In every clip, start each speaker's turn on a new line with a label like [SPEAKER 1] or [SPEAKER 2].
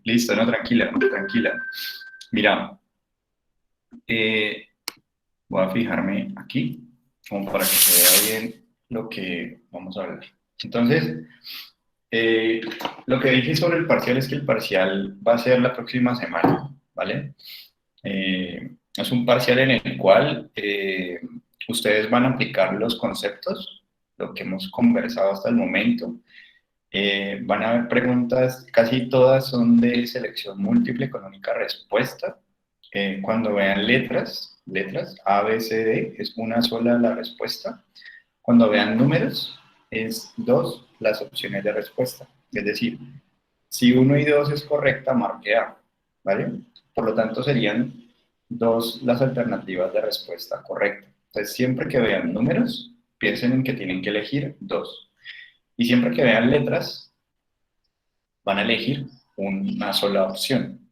[SPEAKER 1] Listo, no, tranquila, tranquila. Mira, eh, voy a fijarme aquí, como para que se vea bien lo que vamos a hablar. Entonces, eh, lo que dije sobre el parcial es que el parcial va a ser la próxima semana, ¿vale? Es un parcial en el cual ustedes van a aplicar los conceptos, lo que hemos conversado hasta el momento. Van a haber preguntas, casi todas son de selección múltiple con única respuesta. Cuando vean letras A, B, C, D, es una sola la respuesta. Cuando vean números, es dos las opciones de respuesta. Es decir, si uno y 2 es correcta, marque A, ¿vale? Por lo tanto, serían dos las alternativas de respuesta correcta. Entonces, siempre que vean números, piensen en que tienen que elegir dos. Y siempre que vean letras, van a elegir una sola opción.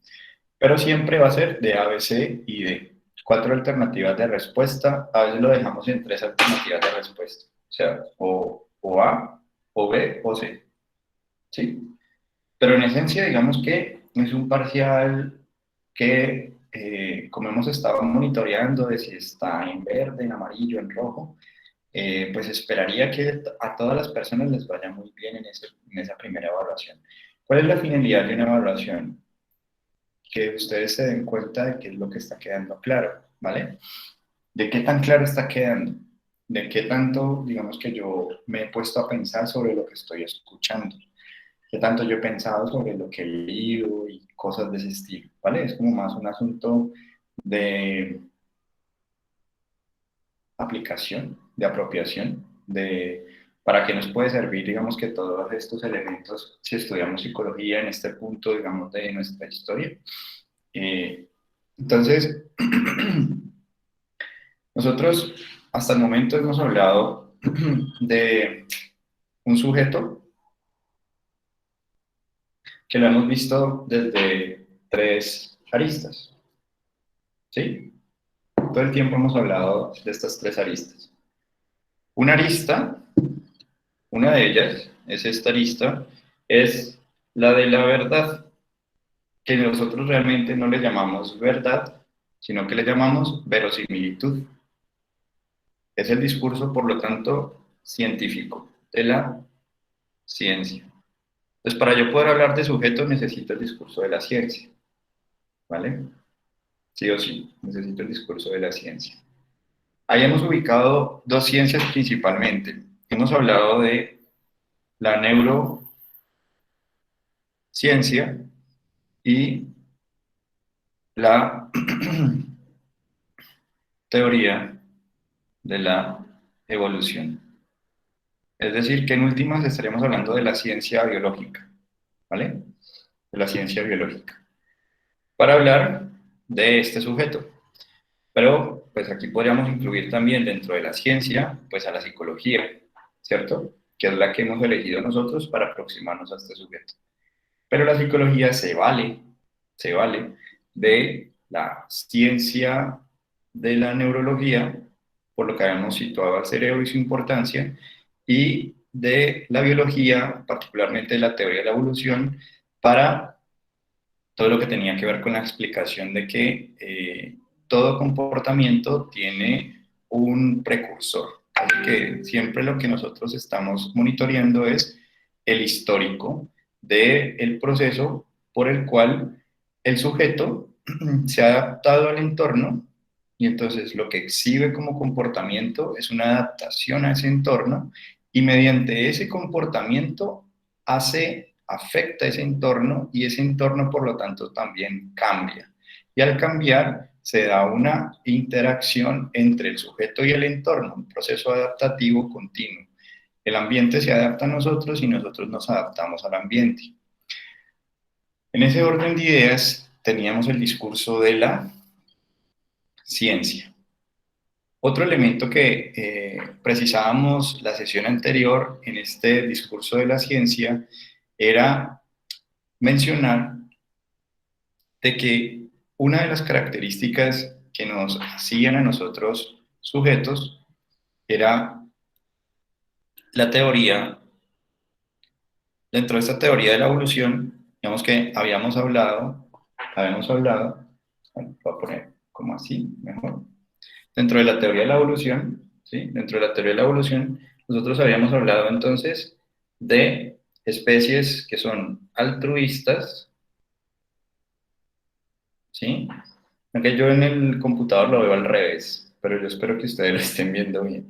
[SPEAKER 1] Pero siempre va a ser de A, B, C y D. Cuatro alternativas de respuesta. A veces lo dejamos en tres alternativas de respuesta. O sea, o A, o B, o C. ¿Sí? Pero en esencia, digamos que es un parcial que, como hemos estado monitoreando de si está en verde, en amarillo, en rojo, pues esperaría que a todas las personas les vaya muy bien en esa primera evaluación. ¿Cuál es la finalidad de una evaluación? Que ustedes se den cuenta de qué es lo que está quedando claro, ¿vale? ¿De qué tan claro está quedando? ¿De qué tanto, digamos que yo me he puesto a pensar sobre lo que estoy escuchando? ¿Qué tanto yo he pensado sobre lo que he leído y cosas de ese estilo? ¿Vale? Es como más un asunto de aplicación, de apropiación, para qué nos puede servir, digamos que todos estos elementos, si estudiamos psicología en este punto, digamos, de nuestra historia. Eh, entonces, nosotros hasta el momento hemos hablado de un sujeto que lo hemos visto desde tres aristas, ¿sí? Todo el tiempo hemos hablado de estas tres aristas. Una arista, una de ellas, es esta arista, es la de la verdad, que nosotros realmente no le llamamos verdad, sino que le llamamos verosimilitud. Es el discurso, por lo tanto, científico de la ciencia. Entonces, para yo poder hablar de sujeto, necesito el discurso de la ciencia, ¿vale? Sí o sí, necesito el discurso de la ciencia. Ahí hemos ubicado dos ciencias principalmente. Hemos hablado de la neurociencia y la teoría de la evolución. Es decir, que en últimas estaríamos hablando de la ciencia biológica, ¿vale? De la ciencia biológica. Para hablar de este sujeto. Pero, pues aquí podríamos incluir también dentro de la ciencia, pues a la psicología, ¿cierto? Que es la que hemos elegido nosotros para aproximarnos a este sujeto. Pero la psicología se vale de la ciencia de la neurología, por lo que habíamos situado al cerebro y su importancia, y de la biología, particularmente de la teoría de la evolución, para todo lo que tenía que ver con la explicación de que todo comportamiento tiene un precursor. Así que siempre lo que nosotros estamos monitoreando es el histórico del proceso por el cual el sujeto se ha adaptado al entorno y entonces lo que exhibe como comportamiento es una adaptación a ese entorno y mediante ese comportamiento afecta ese entorno y ese entorno por lo tanto también cambia. Y al cambiar se da una interacción entre el sujeto y el entorno, un proceso adaptativo continuo. El ambiente se adapta a nosotros y nosotros nos adaptamos al ambiente. En ese orden de ideas teníamos el discurso de la ciencia. Otro elemento que precisábamos la sesión anterior en este discurso de la ciencia era mencionar de que una de las características que nos hacían a nosotros sujetos era la teoría, dentro de esta teoría de la evolución, Digamos que habíamos hablado, bueno, voy a poner como así, mejor. Dentro de la teoría de la evolución, ¿sí? Dentro de la teoría de la evolución, nosotros habíamos hablado entonces de especies que son altruistas, ¿sí? Aunque yo en el computador lo veo al revés, pero yo espero que ustedes lo estén viendo bien.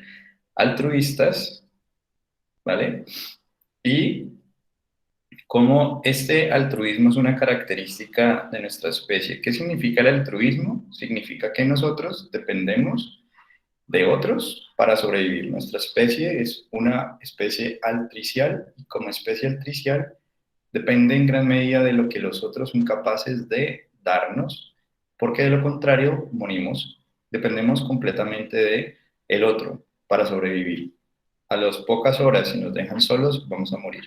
[SPEAKER 1] Altruistas, ¿vale? Y cómo este altruismo es una característica de nuestra especie. ¿Qué significa el altruismo? Significa que nosotros dependemos de otros para sobrevivir. Nuestra especie es una especie altricial y como especie altricial depende en gran medida de lo que los otros son capaces de darnos, porque de lo contrario morimos. Dependemos completamente de el otro para sobrevivir. A las pocas horas, si nos dejan solos, vamos a morir.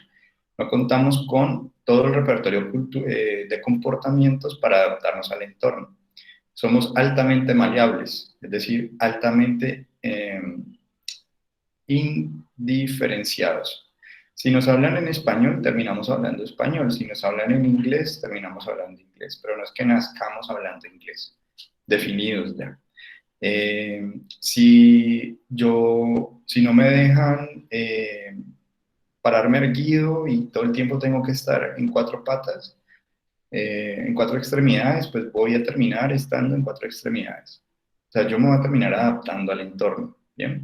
[SPEAKER 1] No contamos con todo el repertorio de comportamientos para adaptarnos al entorno. Somos altamente maleables, es decir, altamente indiferenciados. Si nos hablan en español, terminamos hablando español. Si nos hablan en inglés, terminamos hablando inglés. Pero no es que nazcamos hablando inglés, definidos ya. Si no me dejan pararme erguido y todo el tiempo tengo que estar en cuatro patas, en cuatro extremidades, pues voy a terminar estando en cuatro extremidades. O sea, yo me voy a terminar adaptando al entorno, ¿bien?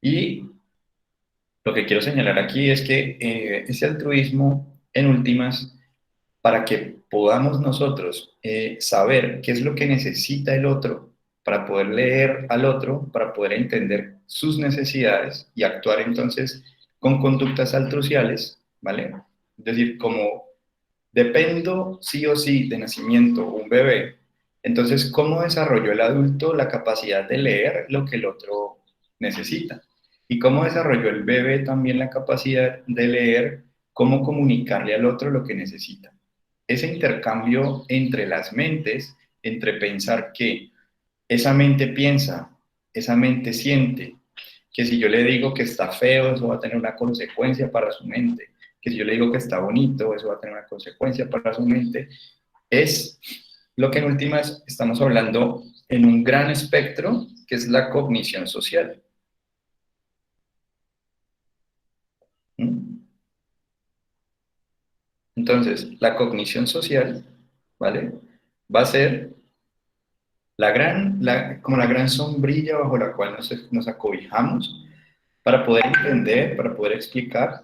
[SPEAKER 1] Y lo que quiero señalar aquí es que ese altruismo, en últimas, para que podamos nosotros saber qué es lo que necesita el otro, para poder leer al otro, para poder entender sus necesidades y actuar entonces con conductas altruciales, ¿vale? Es decir, como dependo sí o sí de nacimiento un bebé, entonces, ¿cómo desarrolló el adulto la capacidad de leer lo que el otro necesita? ¿Y cómo desarrolló el bebé también la capacidad de leer cómo comunicarle al otro lo que necesita? Ese intercambio entre las mentes, entre pensar que esa mente piensa, esa mente siente, que si yo le digo que está feo, eso va a tener una consecuencia para su mente, que si yo le digo que está bonito, eso va a tener una consecuencia para su mente, es lo que en últimas estamos hablando en un gran espectro, que es la cognición social. ¿Mm? Entonces, la cognición social, ¿vale? Va a ser como la gran sombrilla bajo la cual nos acobijamos para poder entender, para poder explicar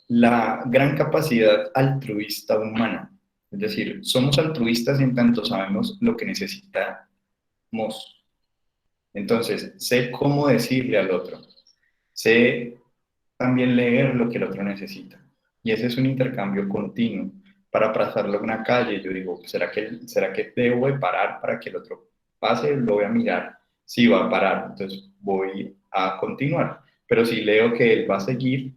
[SPEAKER 1] la gran capacidad altruista humana. Es decir, somos altruistas en tanto sabemos lo que necesitamos. Entonces, sé cómo decirle al otro, sé también leer lo que el otro necesita. Y ese es un intercambio continuo. Para pasarlo en una calle, yo digo, será que debo de parar para que el otro pase? Lo voy a mirar. Sí, va a parar, entonces voy a continuar. Pero si leo que él va a seguir,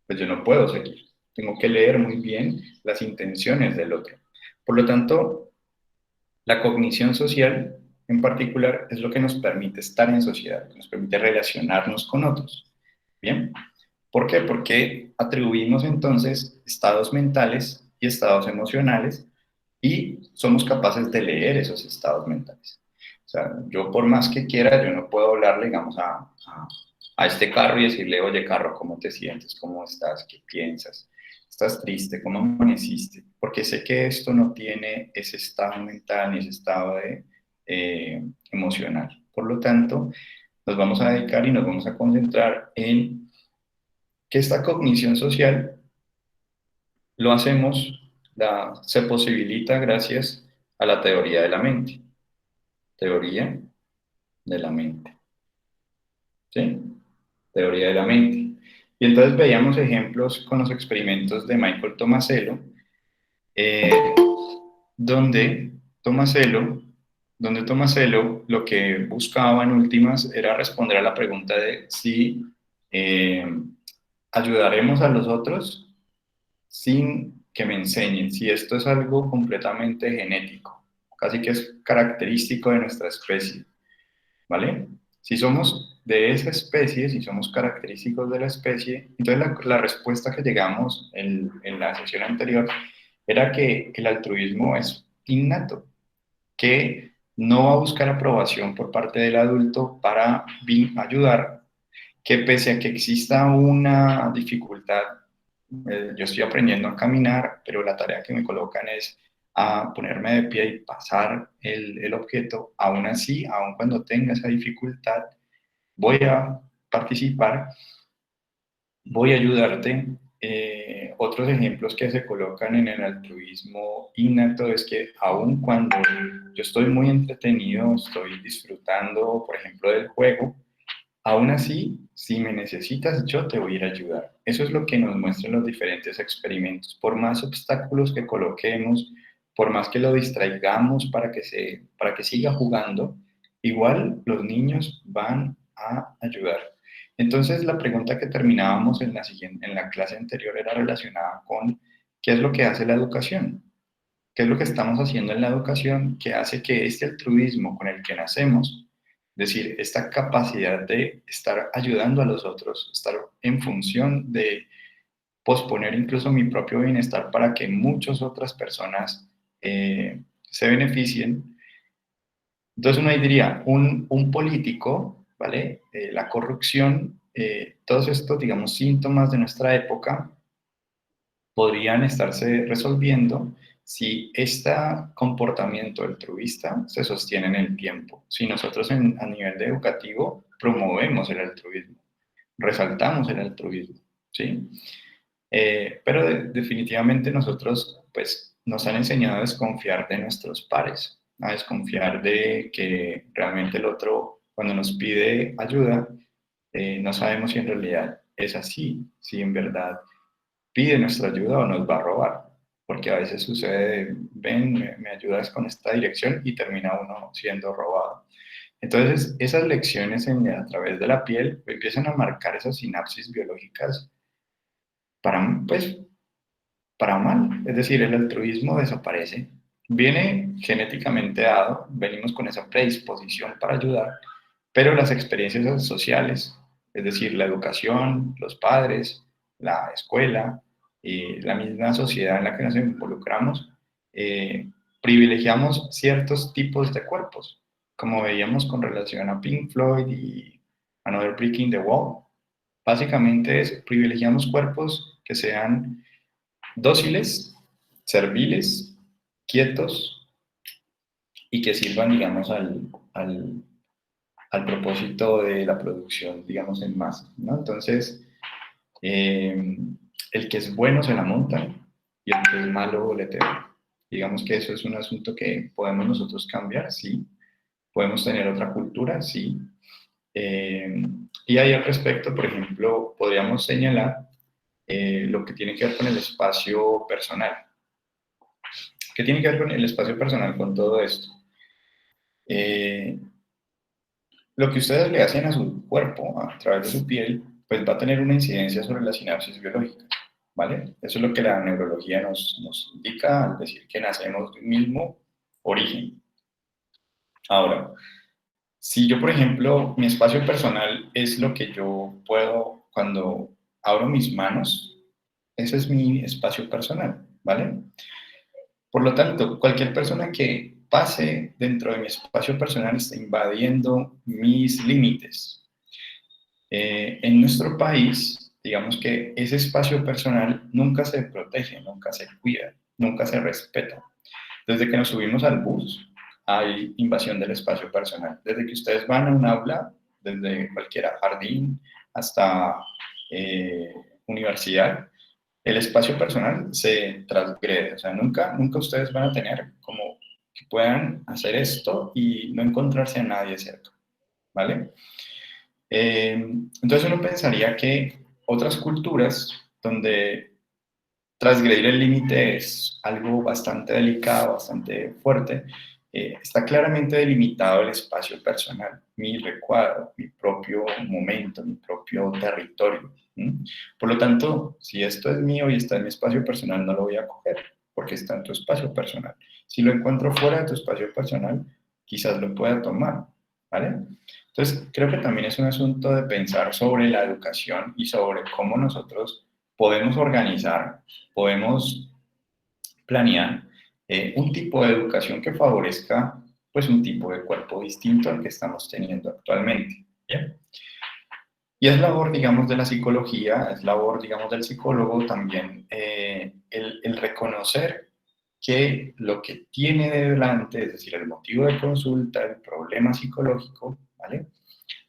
[SPEAKER 1] pues yo no puedo seguir. Tengo que leer muy bien las intenciones del otro. Por lo tanto, la cognición social en particular es lo que nos permite estar en sociedad, nos permite relacionarnos con otros. Bien, ¿por qué? Porque atribuimos entonces estados mentales y estados emocionales y somos capaces de leer esos estados mentales. O sea, yo por más que quiera, yo no puedo hablarle, digamos, a este carro y decirle, oye, carro, ¿cómo te sientes? ¿Cómo estás? ¿Qué piensas? ¿Estás triste? ¿Cómo amaneciste? Porque sé que esto no tiene ese estado mental ni ese estado emocional. Por lo tanto, nos vamos a dedicar y nos vamos a concentrar en que esta cognición social lo hacemos, se posibilita gracias a la teoría de la mente. Teoría de la mente. ¿Sí? Teoría de la mente. Y entonces veíamos ejemplos con los experimentos de Michael Tomasello, eh, donde Tomasello, donde Tomasello lo que buscaba en últimas era responder a la pregunta de si eh, ayudaremos a los otros sin que me enseñen, si esto es algo completamente genético, casi que es característico de nuestra especie, ¿vale? Si somos de esa especie, si somos característicos de la especie, entonces la respuesta que llegamos en la sesión anterior era que el altruismo es innato, que no va a buscar aprobación por parte del adulto para ayudar, que pese a que exista una dificultad, yo estoy aprendiendo a caminar, pero la tarea que me colocan es a ponerme de pie y pasar el objeto, aún así, aún cuando tenga esa dificultad, voy a participar, voy a ayudarte. Otros ejemplos que se colocan en el altruismo innato es que aun cuando yo estoy muy entretenido, estoy disfrutando, por ejemplo, del juego, aún así, si me necesitas, yo te voy a ir a ayudar. Eso es lo que nos muestran los diferentes experimentos. Por más obstáculos que coloquemos, por más que lo distraigamos para que siga jugando, igual los niños van a ayudar. Entonces, la pregunta que terminábamos en la clase anterior era relacionada con qué es lo que hace la educación. ¿Qué es lo que estamos haciendo en la educación que hace que este altruismo con el que nacemos, es decir, esta capacidad de estar ayudando a los otros, estar en función de posponer incluso mi propio bienestar para que muchas otras personas se beneficien? Entonces uno ahí diría, un político, ¿vale? La corrupción, todos estos, digamos, síntomas de nuestra época podrían estarse resolviendo si este comportamiento altruista se sostiene en el tiempo. Si nosotros a nivel de educativo promovemos el altruismo, resaltamos el altruismo, ¿sí? Pero definitivamente nosotros, pues, nos han enseñado a desconfiar de nuestros pares, a desconfiar de que realmente el otro, cuando nos pide ayuda, no sabemos si en realidad es así, si en verdad pide nuestra ayuda o nos va a robar, porque a veces sucede, ven, me ayudas con esta dirección y termina uno siendo robado. Entonces, esas lecciones a través de la piel empiezan a marcar esas sinapsis biológicas para, pues, para mal, es decir, el altruismo desaparece. Viene genéticamente dado, venimos con esa predisposición para ayudar, pero las experiencias sociales, es decir, la educación, los padres, la escuela y la misma sociedad en la que nos involucramos, privilegiamos ciertos tipos de cuerpos, como veíamos con relación a Pink Floyd y Another Brick in the Wall. Básicamente es privilegiamos cuerpos que sean dóciles, serviles, quietos y que sirvan, digamos, al propósito de la producción, digamos, en masa, ¿no? Entonces, el que es bueno se la monta y el que es malo le teme. Digamos que eso es un asunto que podemos nosotros cambiar, sí. Podemos tener otra cultura, sí. Y ahí al respecto, por ejemplo, podríamos señalar lo que tiene que ver con el espacio personal. ¿Qué tiene que ver con el espacio personal con todo esto? Eh, lo que ustedes le hacen a su cuerpo a través de su piel, pues va a tener una incidencia sobre las sinapsis biológicas, ¿vale? Eso es lo que la neurología nos indica al decir que nacemos de un mismo origen. Ahora, si yo, por ejemplo, mi espacio personal es lo que yo puedo, cuando abro mis manos, ese es mi espacio personal, ¿vale? Por lo tanto, cualquier persona que pase dentro de mi espacio personal está invadiendo mis límites. En nuestro país, digamos que ese espacio personal nunca se protege, nunca se cuida, nunca se respeta. Desde que nos subimos al bus, hay invasión del espacio personal. Desde que ustedes van a un aula, desde cualquier jardín hasta eh, universidad, el espacio personal se transgrede. O sea, nunca ustedes van a tener como que puedan hacer esto y no encontrarse a nadie cerca, ¿vale? Entonces uno pensaría que otras culturas donde transgredir el límite es algo bastante delicado, bastante fuerte, está claramente delimitado el espacio personal, mi recuadro, mi propio momento, mi propio territorio. Por lo tanto, si esto es mío y está en mi espacio personal, no lo voy a coger, porque está en tu espacio personal. Si lo encuentro fuera de tu espacio personal, quizás lo pueda tomar, ¿vale? Entonces, creo que también es un asunto de pensar sobre la educación y sobre cómo nosotros podemos organizar, podemos planear un tipo de educación que favorezca pues un tipo de cuerpo distinto al que estamos teniendo actualmente. ¿Bien? Y es labor, digamos, de la psicología, es labor, digamos, del psicólogo también el reconocer que lo que tiene delante, es decir, el motivo de consulta, el problema psicológico, ¿vale?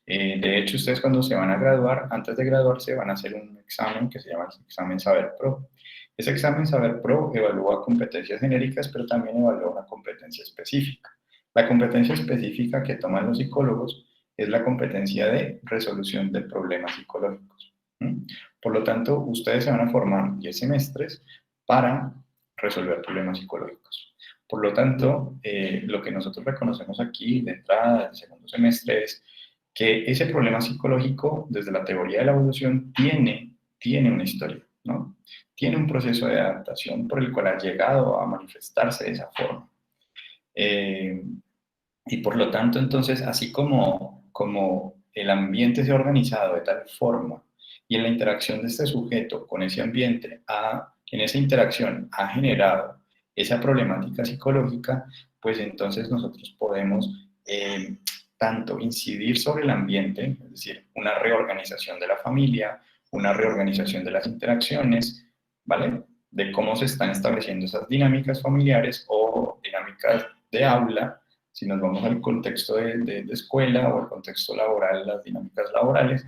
[SPEAKER 1] De hecho, ustedes cuando se van a graduar, antes de graduarse, van a hacer un examen que se llama el examen Saber Pro. Ese examen Saber Pro evalúa competencias genéricas, pero también evalúa una competencia específica. La competencia específica que toman los psicólogos es la competencia de resolución de problemas psicológicos. ¿Mm? Por lo tanto, ustedes se van a formar 10 semestres para resolver problemas psicológicos. Por lo tanto, lo que nosotros reconocemos aquí de entrada del segundo semestre es que ese problema psicológico, desde la teoría de la evolución, tiene una historia, ¿no? Tiene un proceso de adaptación por el cual ha llegado a manifestarse de esa forma. Eh, y por lo tanto, entonces, así como el ambiente se ha organizado de tal forma y en la interacción de este sujeto con ese ambiente, en esa interacción ha generado esa problemática psicológica, pues entonces nosotros podemos tanto incidir sobre el ambiente, es decir, una reorganización de la familia, una reorganización de las interacciones, ¿vale? De cómo se están estableciendo esas dinámicas familiares o dinámicas de aula, si nos vamos al contexto de escuela o al contexto laboral, las dinámicas laborales,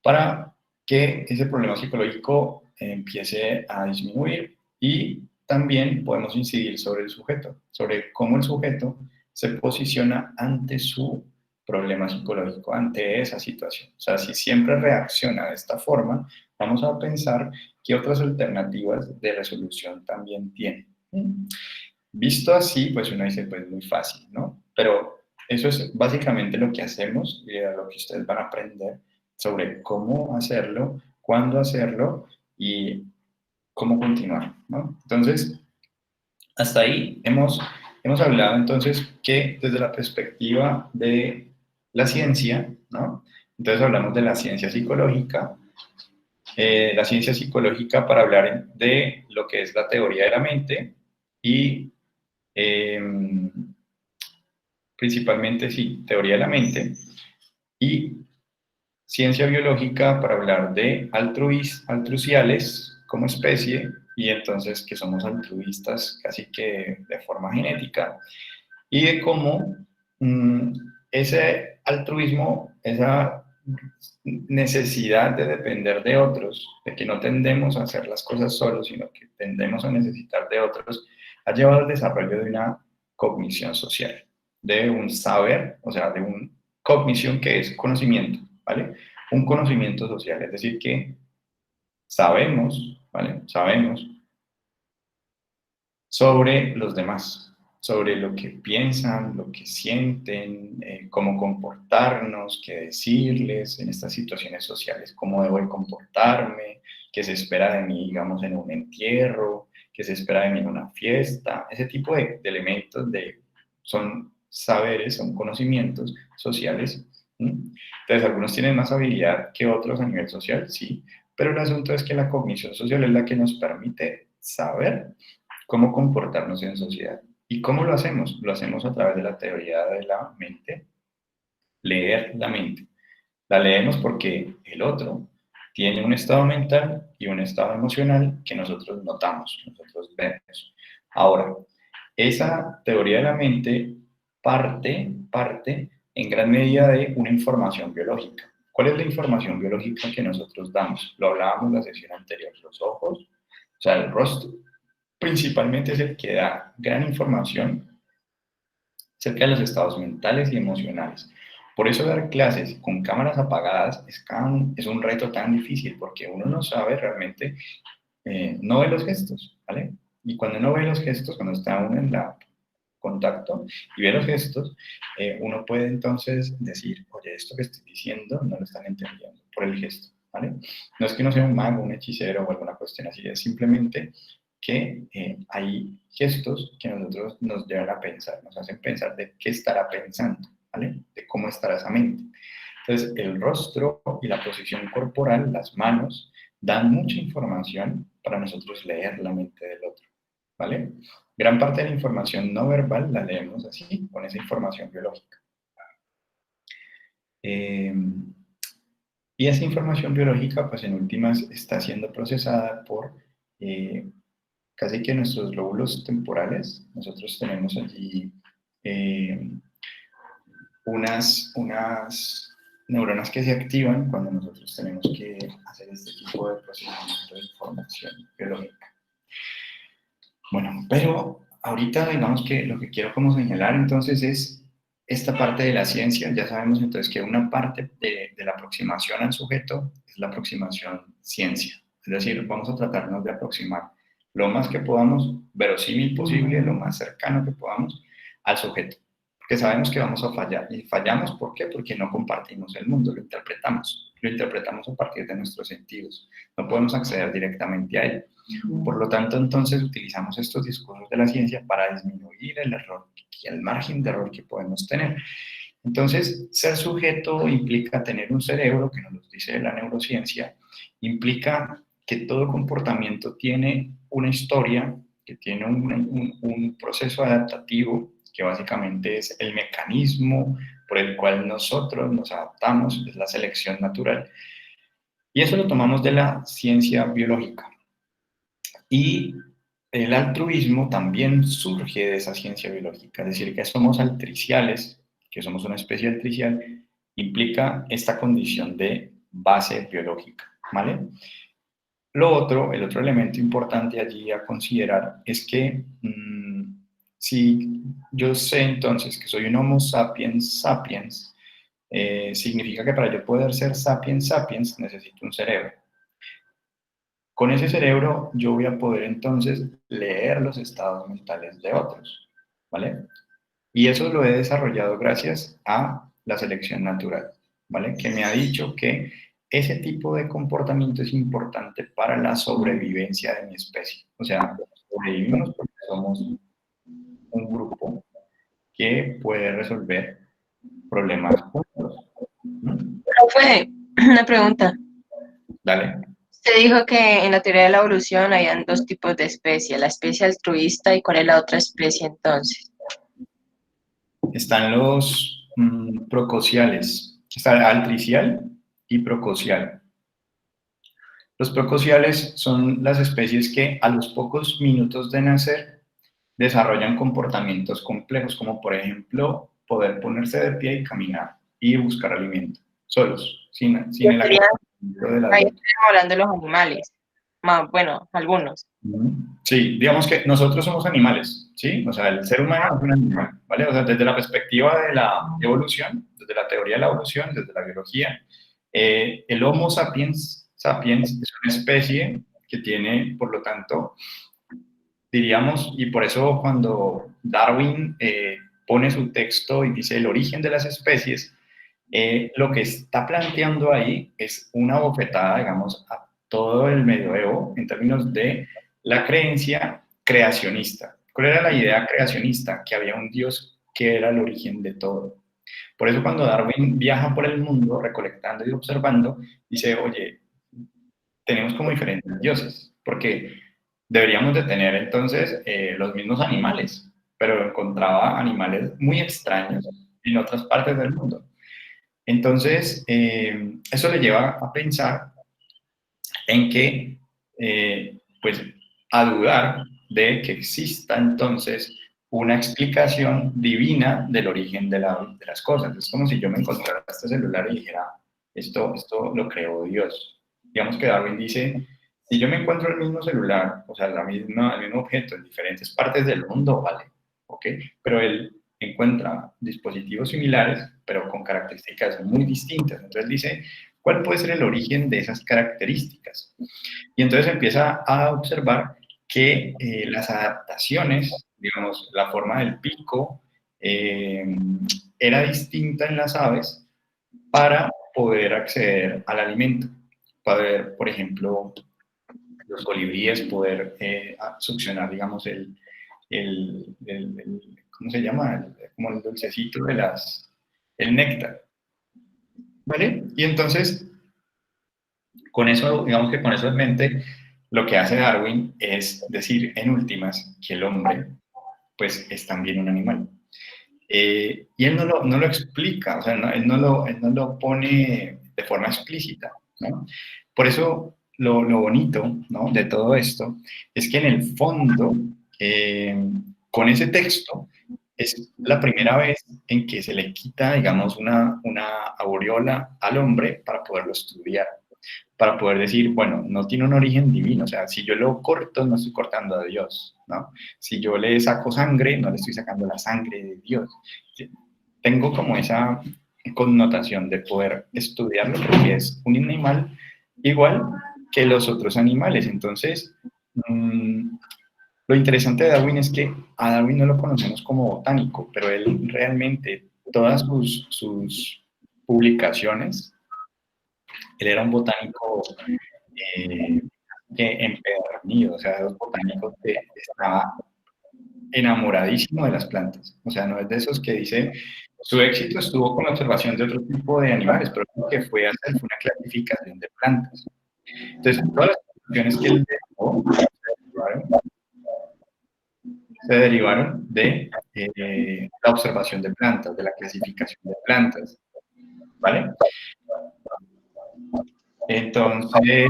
[SPEAKER 1] para que ese problema psicológico empiece a disminuir y también podemos incidir sobre el sujeto, sobre cómo el sujeto se posiciona ante su problema psicológico, ante esa situación. O sea, si siempre reacciona de esta forma, vamos a pensar qué otras alternativas de resolución también tiene. Visto así, pues uno dice, pues muy fácil, ¿no? Pero eso es básicamente lo que hacemos y lo que ustedes van a aprender sobre cómo hacerlo, cuándo hacerlo y cómo continuar, ¿no? Entonces, hasta ahí hemos hablado entonces que desde la perspectiva de la ciencia, ¿no? Entonces hablamos de la ciencia psicológica para hablar de lo que es la teoría de la mente y eh, principalmente, sí, teoría de la mente, y ciencia biológica para hablar de altruciales como especie, y entonces que somos altruistas casi que de forma genética, y de cómo mmm, ese altruismo, esa necesidad de depender de otros, de que no tendemos a hacer las cosas solos, sino que tendemos a necesitar de otros, ha llevado al desarrollo de una cognición social, de un saber, o sea, de una cognición que es conocimiento, ¿vale? Un conocimiento social, es decir, que sabemos, ¿vale? Sabemos sobre los demás, sobre lo que piensan, lo que sienten, cómo comportarnos, qué decirles en estas situaciones sociales, cómo debo comportarme, qué se espera de mí, digamos, en un entierro, qué se espera de mí en una fiesta, ese tipo de elementos son saberes, son conocimientos sociales. Entonces, algunos tienen más habilidad que otros a nivel social, sí, pero el asunto es que la cognición social es la que nos permite saber cómo comportarnos en sociedad. ¿Y cómo lo hacemos? Lo hacemos a través de la teoría de la mente, leer la mente. La leemos porque el otro tiene un estado mental y un estado emocional que nosotros notamos, nosotros vemos. Ahora, esa teoría de la mente parte en gran medida de una información biológica. ¿Cuál es la información biológica que nosotros damos? Lo hablábamos en la sesión anterior, los ojos, o sea, el rostro, principalmente es el que da gran información acerca de los estados mentales y emocionales. Por eso dar clases con cámaras apagadas es un reto tan difícil, porque uno no sabe realmente, no ve los gestos, ¿vale? Y cuando uno ve los gestos, cuando está uno en la contacto y ve los gestos, uno puede entonces decir, oye, esto que estoy diciendo no lo están entendiendo por el gesto, ¿vale? No es que no sea un mago, un hechicero o alguna cuestión así, es simplemente que hay gestos que nosotros nos llevan a pensar, nos hacen pensar de qué estará pensando, ¿vale? De cómo estará esa mente. Entonces, el rostro y la posición corporal, las manos, dan mucha información para nosotros leer la mente del otro, ¿vale? Gran parte de la información no verbal la leemos así, con esa información biológica. Y esa información biológica, pues en últimas, está siendo procesada por casi que nuestros lóbulos temporales. Nosotros tenemos allí eh, unas neuronas que se activan cuando nosotros tenemos que hacer este tipo de procesamiento de información biológica. Bueno, pero ahorita digamos que lo que quiero como señalar entonces es esta parte de la ciencia. Ya sabemos entonces que una parte de la aproximación al sujeto es la aproximación ciencia. Es decir, vamos a tratarnos de aproximar lo más que podamos, verosímil posible, lo más cercano que podamos al sujeto. Porque sabemos que vamos a fallar. Y fallamos, ¿por qué? Porque no compartimos el mundo, lo interpretamos. Lo interpretamos a partir de nuestros sentidos. No podemos acceder directamente a él. Por lo tanto, entonces utilizamos estos discursos de la ciencia para disminuir el error y el margen de error que podemos tener. Entonces, ser sujeto implica tener un cerebro, que nos lo dice la neurociencia, implica que todo comportamiento tiene una historia, que tiene un proceso adaptativo, que básicamente es el mecanismo por el cual nosotros nos adaptamos, es la selección natural. Y eso lo tomamos de la ciencia biológica. Y el altruismo también surge de esa ciencia biológica, es decir, que somos altriciales, que somos una especie altricial, implica esta condición de base biológica, ¿vale? Lo otro, el otro elemento importante allí a considerar es que si yo sé entonces que soy un Homo sapiens sapiens, significa que para yo poder ser sapiens sapiens necesito un cerebro. Con ese cerebro yo voy a poder entonces leer los estados mentales de otros, ¿vale? Y eso lo he desarrollado gracias a la selección natural, ¿vale? Que me ha dicho que ese tipo de comportamiento es importante para la sobrevivencia de mi especie. O sea, sobrevivimos porque somos un grupo que puede resolver problemas juntos. ¿Mm?
[SPEAKER 2] Profe, una pregunta.
[SPEAKER 1] Dale.
[SPEAKER 2] Usted dijo que en la teoría de la evolución habían dos tipos de especie, la especie altruista y cuál es la otra especie entonces.
[SPEAKER 1] Están los procociales. Está el altricial y prococial. Los procociales son las especies que a los pocos minutos de nacer desarrollan comportamientos complejos, como por ejemplo poder ponerse de pie y caminar y buscar alimento, solos, sin el
[SPEAKER 2] Sería,
[SPEAKER 1] acompañamiento del
[SPEAKER 2] ahí
[SPEAKER 1] adulto.
[SPEAKER 2] estamos hablando de los animales. Bueno, algunos.
[SPEAKER 1] Sí, digamos que nosotros somos animales, ¿sí? O sea, el ser humano es un animal, ¿vale? O sea, desde la perspectiva de la evolución, desde la teoría de la evolución, desde la biología, el Homo sapiens sapiens es una especie que tiene, por lo tanto, diríamos, y por eso cuando Darwin pone su texto y dice el origen de las especies, lo que está planteando ahí es una bofetada, digamos, a todo el medioevo en términos de la creencia creacionista. ¿Cuál era la idea creacionista? Que había un Dios que era el origen de todo. Por eso cuando Darwin viaja por el mundo recolectando y observando, dice, oye, tenemos como diferentes dioses, porque deberíamos de tener entonces los mismos animales, pero encontraba animales muy extraños en otras partes del mundo. Entonces, eso le lleva a pensar en que, pues, a dudar de que exista entonces una explicación divina del origen de las cosas. Es como si yo me encontrara este celular y dijera, esto lo creó Dios. Digamos que Darwin dice, si yo me encuentro el mismo celular, o sea, el mismo objeto en diferentes partes del mundo, vale, ¿ok? Pero él encuentra dispositivos similares, pero con características muy distintas. Entonces dice, ¿cuál puede ser el origen de esas características? Y entonces empieza a observar que las adaptaciones, digamos, la forma del pico era distinta en las aves para poder acceder al alimento. Poder, por ejemplo, los colibríes poder succionar, digamos, ¿cómo se llama? Como el dulcecito de las, el néctar, ¿vale? Y entonces, con eso, digamos que con eso en mente, lo que hace Darwin es decir, en últimas, que el hombre, pues, es también un animal. Y él no lo explica, o sea, él no lo pone de forma explícita, ¿no? Por eso lo bonito, ¿no?, de todo esto es que en el fondo, con ese texto, es la primera vez en que se le quita, digamos, una aureola al hombre para poderlo estudiar, para poder decir, bueno, no tiene un origen divino, o sea, si yo lo corto, no estoy cortando a Dios, ¿no? Si yo le saco sangre, no le estoy sacando la sangre de Dios. Tengo como esa connotación de poder estudiarlo porque es un animal igual que los otros animales. Entonces, lo interesante de Darwin es que a Darwin no lo conocemos como botánico, pero él realmente, todas sus publicaciones, él era un botánico eh, que empedernido, o sea, los botánicos que estaba enamoradísimo de las plantas. O sea, no es de esos que dice, su éxito estuvo con la observación de otro tipo de animales, pero lo que fue a hacer fue una clasificación de plantas. Entonces, todas las conclusiones que él dejó se derivaron de la observación de plantas, de la clasificación de plantas, ¿vale? Entonces,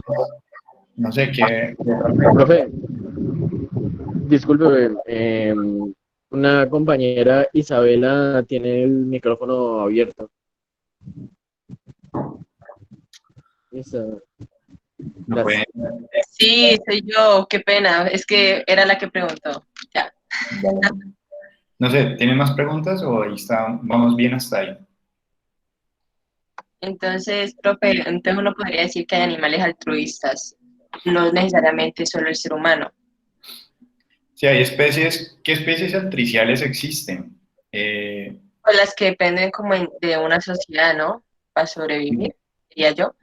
[SPEAKER 1] no sé qué otra pregunta.
[SPEAKER 3] Profe, disculpe, una compañera Isabela tiene el micrófono abierto. Listo.
[SPEAKER 1] No pueden.
[SPEAKER 2] Sí, soy yo, qué pena, es que era la que preguntó. Ya.
[SPEAKER 1] No sé, ¿tienen más preguntas o ahí está, vamos bien hasta ahí?
[SPEAKER 2] Entonces, profe, entonces uno podría decir que hay animales altruistas, no necesariamente solo el ser humano,
[SPEAKER 1] Sí, hay especies, ¿qué especies altriciales existen? Eh,
[SPEAKER 2] o las que dependen como de una sociedad, ¿no? Para sobrevivir, diría yo.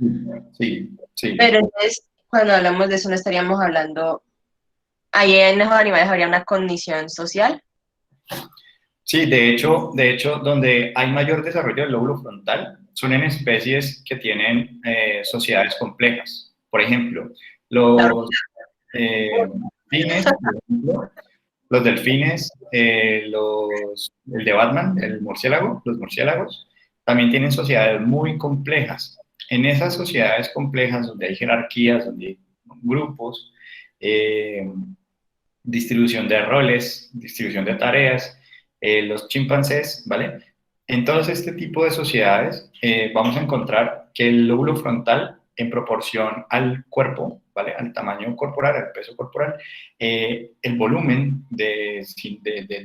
[SPEAKER 1] sí, sí.
[SPEAKER 2] Pero entonces, cuando hablamos de eso, no estaríamos hablando, ahí en esos animales habría una condición social.
[SPEAKER 1] Sí, de hecho, donde hay mayor desarrollo del lóbulo frontal son en especies que tienen sociedades complejas. Por ejemplo, los eh, delfines, por ejemplo, los delfines, el de Batman, el murciélago, los murciélagos, también tienen sociedades muy complejas. En esas sociedades complejas, donde hay jerarquías, donde hay grupos, eh, distribución de roles, distribución de tareas, los chimpancés, ¿vale? En todo este tipo de sociedades vamos a encontrar que el lóbulo frontal, en proporción al cuerpo, ¿vale? Al tamaño corporal, al peso corporal, el volumen de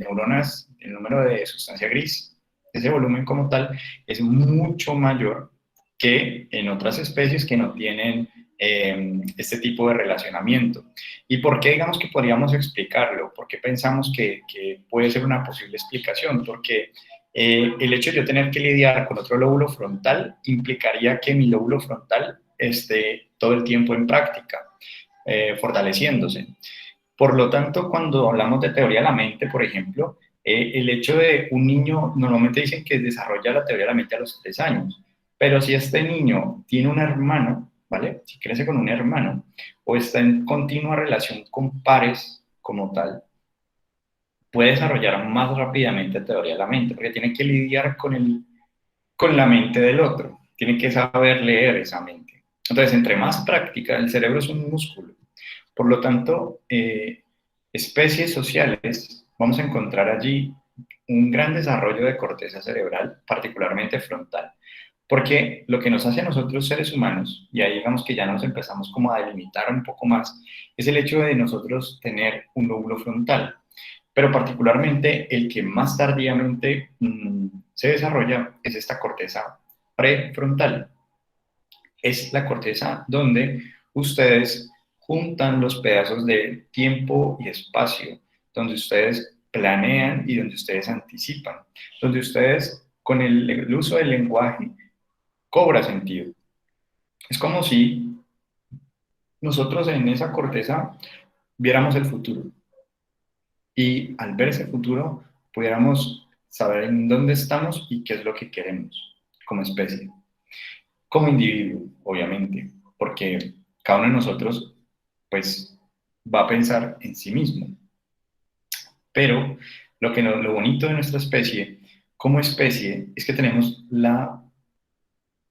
[SPEAKER 1] neuronas, el número de sustancia gris, ese volumen como tal, es mucho mayor que en otras especies que no tienen este tipo de relacionamiento. ¿Y por qué digamos que podríamos explicarlo? ¿Por qué pensamos que puede ser una posible explicación? Porque el hecho de yo tener que lidiar con otro lóbulo frontal implicaría que mi lóbulo frontal esté todo el tiempo en práctica, fortaleciéndose. Por lo tanto, cuando hablamos de teoría de la mente, por ejemplo, el hecho de un niño, normalmente dicen que desarrolla la teoría de la mente a los 3 años, pero si este niño tiene un hermano, ¿vale? Si crece con un hermano o está en continua relación con pares como tal, puede desarrollar más rápidamente teoría de la mente, porque tiene que lidiar con la mente del otro, tiene que saber leer esa mente. Entonces, entre más práctica, el cerebro es un músculo. Por lo tanto, especies sociales, vamos a encontrar allí un gran desarrollo de corteza cerebral, particularmente frontal. Porque lo que nos hace a nosotros seres humanos, y ahí digamos que ya nos empezamos como a delimitar un poco más, es el hecho de nosotros tener un lóbulo frontal, pero particularmente el que más tardíamente se desarrolla es esta corteza prefrontal. Es la corteza donde ustedes juntan los pedazos de tiempo y espacio, donde ustedes planean y donde ustedes anticipan, donde ustedes con el uso del lenguaje cobra sentido. Es como si nosotros en esa corteza viéramos el futuro y al ver ese futuro pudiéramos saber en dónde estamos y qué es lo que queremos como especie. Como individuo, obviamente, porque cada uno de nosotros, pues, va a pensar en sí mismo. Pero lo bonito de nuestra especie, como especie, es que tenemos la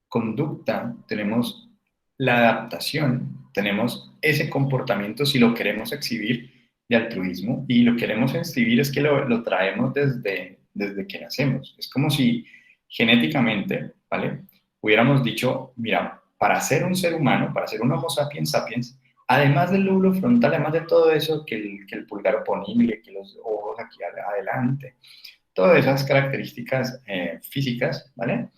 [SPEAKER 1] conducta, tenemos la adaptación, tenemos ese comportamiento, si lo queremos exhibir, de altruismo, y lo queremos exhibir es que lo traemos desde que nacemos. Es como si genéticamente, ¿vale? Hubiéramos dicho, mira, para ser un ser humano, para ser un Homo sapiens sapiens, además del lóbulo frontal, además de todo eso, que el pulgar oponible, que los ojos aquí adelante, todas esas características físicas, ¿vale?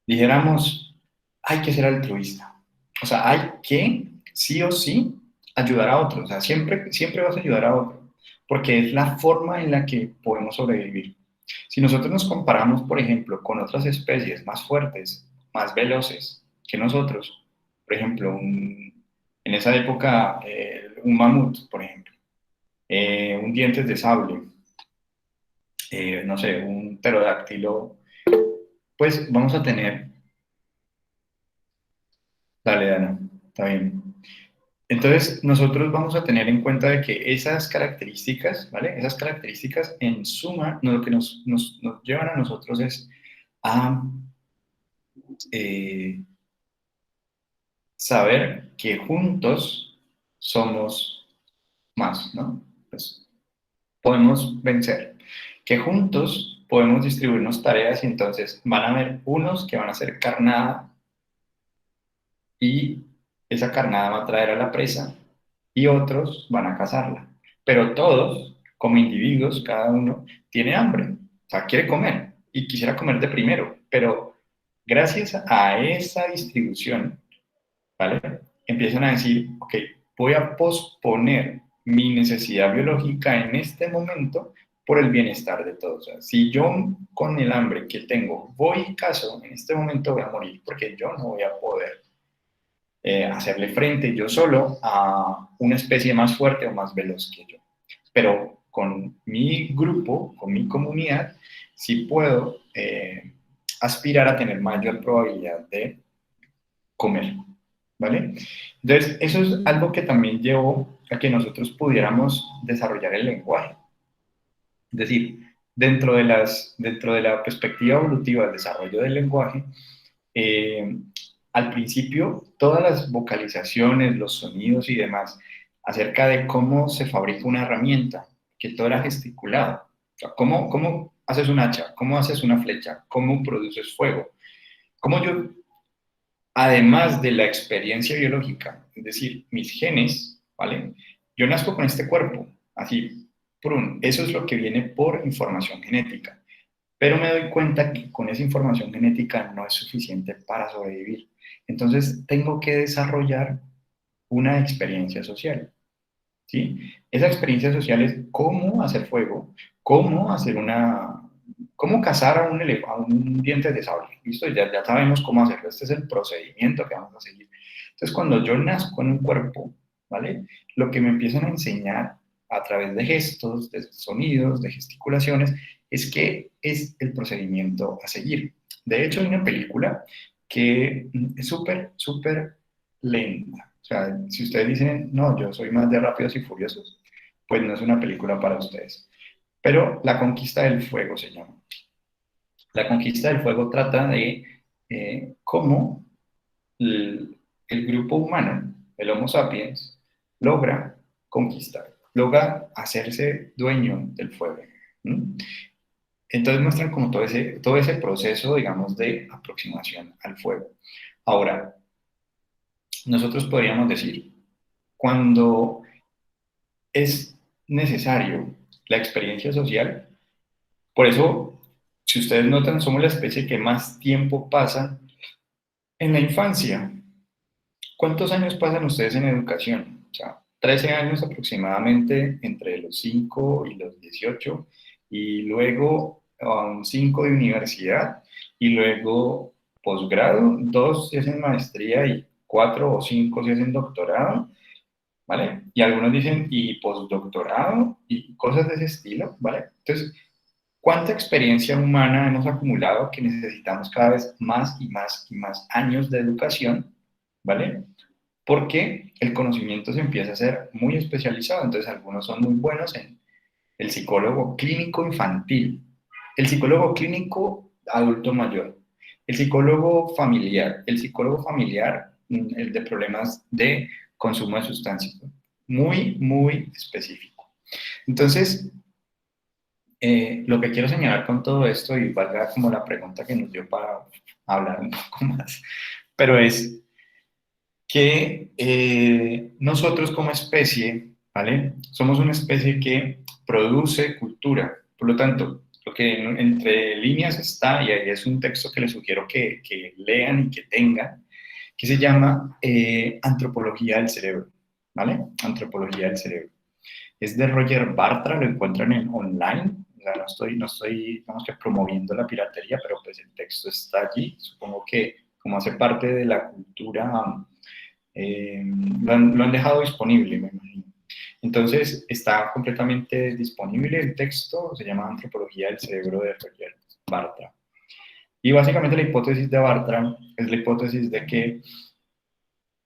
[SPEAKER 1] Dijéramos, hay que ser altruista. O sea, hay que, sí o sí, ayudar a otros. O sea, siempre, siempre vas a ayudar a otro, porque es la forma en la que podemos sobrevivir. Si nosotros nos comparamos, por ejemplo, con otras especies más fuertes, más veloces que nosotros, por ejemplo, en esa época, un mamut, por ejemplo, un dientes de sable, no sé, un pterodáctilo, pues vamos a tener. Dale, Dana, está bien. Entonces, nosotros vamos a tener en cuenta de que esas características, ¿vale? Esas características en suma, lo que nos llevan a nosotros es a eh, saber que juntos somos más, ¿no? Pues podemos vencer, que juntos podemos distribuirnos tareas y entonces van a haber unos que van a hacer carnada y esa carnada va a traer a la presa y otros van a cazarla. Pero todos, como individuos, cada uno tiene hambre, o sea, quiere comer y quisiera comer de primero, pero gracias a esa distribución, ¿vale? Empiezan a decir, ok, voy a posponer mi necesidad biológica en este momento por el bienestar de todos. O sea, si yo con el hambre que tengo voy y caso, en este momento voy a morir porque yo no voy a poder hacerle frente yo solo a una especie más fuerte o más veloz que yo. Pero con mi grupo, con mi comunidad, sí puedo aspirar a tener mayor probabilidad de comer, ¿vale? Entonces, eso es algo que también llevó a que nosotros pudiéramos desarrollar el lenguaje. Es decir, dentro de la perspectiva evolutiva del desarrollo del lenguaje, eh, al principio, todas las vocalizaciones, los sonidos y demás, acerca de cómo se fabrica una herramienta, que todo era gesticulado. O sea, cómo haces un hacha, cómo haces una flecha, cómo produces fuego, cómo yo, además de la experiencia biológica, es decir, mis genes, ¿vale? Yo nazco con este cuerpo, así, prun, eso es lo que viene por información genética. Pero me doy cuenta que con esa información genética no es suficiente para sobrevivir. Entonces tengo que desarrollar una experiencia social, ¿sí? Esa experiencia social es cómo hacer fuego, cómo cazar a un diente de sable. ¿Listo? Ya sabemos cómo hacerlo. Este es el procedimiento que vamos a seguir. Entonces, cuando yo nazco en un cuerpo, ¿vale? Lo que me empiezan a enseñar a través de gestos, de sonidos, de gesticulaciones, es que es el procedimiento a seguir. De hecho, hay una película que es súper, súper lenta. O sea, si ustedes dicen, no, yo soy más de Rápidos y Furiosos, pues no es una película para ustedes. Pero La Conquista del Fuego se llama. La Conquista del Fuego trata de cómo el grupo humano, el Homo sapiens, logra conquistar, logra hacerse dueño del fuego. ¿Mm? Entonces muestran como todo ese proceso, digamos, de aproximación al fuego. Ahora, nosotros podríamos decir, cuando es necesario la experiencia social, por eso, si ustedes notan, somos la especie que más tiempo pasa en la infancia. ¿Cuántos años pasan ustedes en educación? O sea, 13 años aproximadamente entre los 5 y los 18, y luego 5 de universidad, y luego posgrado, 2 si hacen maestría y 4 o 5 si hacen doctorado, ¿vale? Y algunos dicen y postdoctorado y cosas de ese estilo, ¿vale? Entonces, ¿Cuánta experiencia humana hemos acumulado que necesitamos cada vez más y más y más años de educación, ¿vale? Porque el conocimiento se empieza a ser muy especializado. Entonces, algunos son muy buenos en el psicólogo clínico infantil, el psicólogo clínico adulto mayor, el psicólogo familiar, el de problemas de consumo de sustancias, ¿no? Muy, muy específico. Entonces, lo que quiero señalar con todo esto, y valga como la pregunta que nos dio para hablar un poco más, pero es que nosotros como especie, ¿vale? Somos una especie que produce cultura. Por lo tanto, lo que entre líneas está, y ahí es un texto que les sugiero que lean y que tengan, que se llama Antropología del Cerebro, ¿vale? Antropología del Cerebro. Es de Roger Bartra, lo encuentran en online. O sea, no estoy, digamos que promoviendo la piratería, pero pues el texto está allí. Supongo que como hace parte de la cultura, lo han dejado disponible, me imagino. Entonces, está completamente disponible el texto, se llama Antropología del Cerebro de Roger Bartra. Y básicamente la hipótesis de Bartra es la hipótesis de que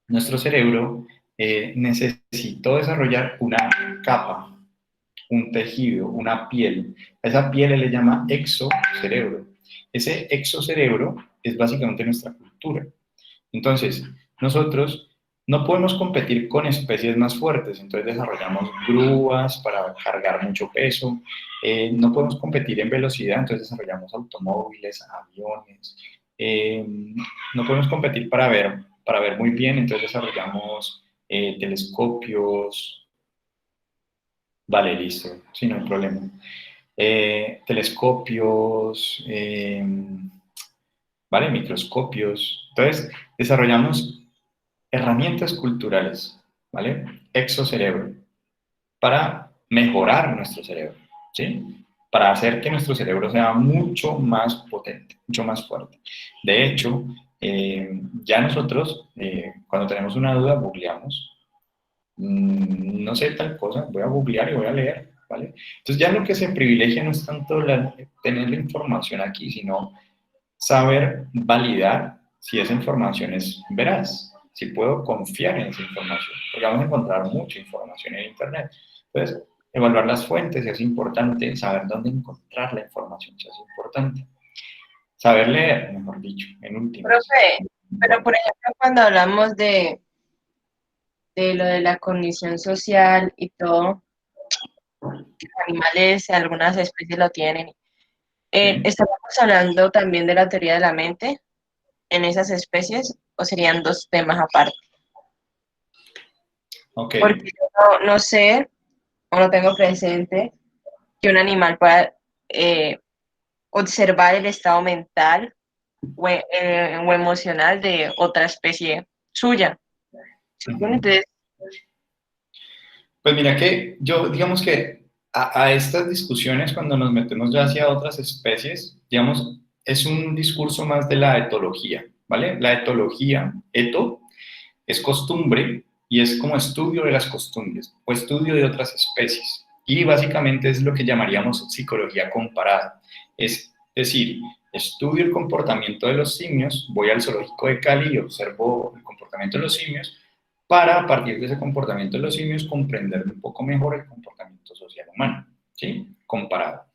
[SPEAKER 1] nuestro cerebro necesitó desarrollar una capa, un tejido, una piel. A esa piel él le llama exocerebro. Ese exocerebro es básicamente nuestra cultura. Entonces, nosotros no podemos competir con especies más fuertes, entonces desarrollamos grúas para cargar mucho peso, no podemos competir en velocidad, entonces desarrollamos automóviles, aviones, eh, no podemos competir para ver muy bien, entonces desarrollamos telescopios, vale, listo, sí, no hay problema. Telescopios, ¿vale? Microscopios. Entonces, desarrollamos herramientas culturales, ¿vale? Exocerebro, para mejorar nuestro cerebro, ¿sí? Para hacer que nuestro cerebro sea mucho más potente, mucho más fuerte. De hecho, ya nosotros, cuando tenemos una duda, googleamos. No sé tal cosa, voy a googlear y voy a leer, ¿vale? Entonces ya lo que se privilegia no es tanto tener la información aquí, sino saber validar si esa información es veraz, si puedo confiar en esa información, porque vamos a encontrar mucha información en Internet. Entonces, evaluar las fuentes es importante, saber dónde encontrar la información es importante, saber leer, mejor dicho, en últimas.
[SPEAKER 2] Profe, pero por ejemplo, cuando hablamos de lo de la condición social y todo, los animales, algunas especies lo tienen.
[SPEAKER 1] ¿Sí?
[SPEAKER 2] ¿Estamos hablando también de la teoría de la mente en esas especies o serían dos temas aparte?
[SPEAKER 1] Ok,
[SPEAKER 2] Porque yo no sé o no tengo presente que un animal pueda observar el estado mental o emocional de otra especie suya. ¿Sí?
[SPEAKER 1] ujú.
[SPEAKER 2] Entonces,
[SPEAKER 1] Pues mira que yo, digamos que a estas discusiones, cuando nos metemos ya hacia otras especies, digamos, es un discurso más de la etología, ¿vale? La etología, eto, es costumbre y es como estudio de las costumbres o estudio de otras especies. Y básicamente es lo que llamaríamos psicología comparada. Es decir, estudio el comportamiento de los simios, voy al zoológico de Cali y observo el comportamiento de los simios para, a partir de ese comportamiento de los simios, comprender un poco mejor el comportamiento social humano, ¿sí? Comparado.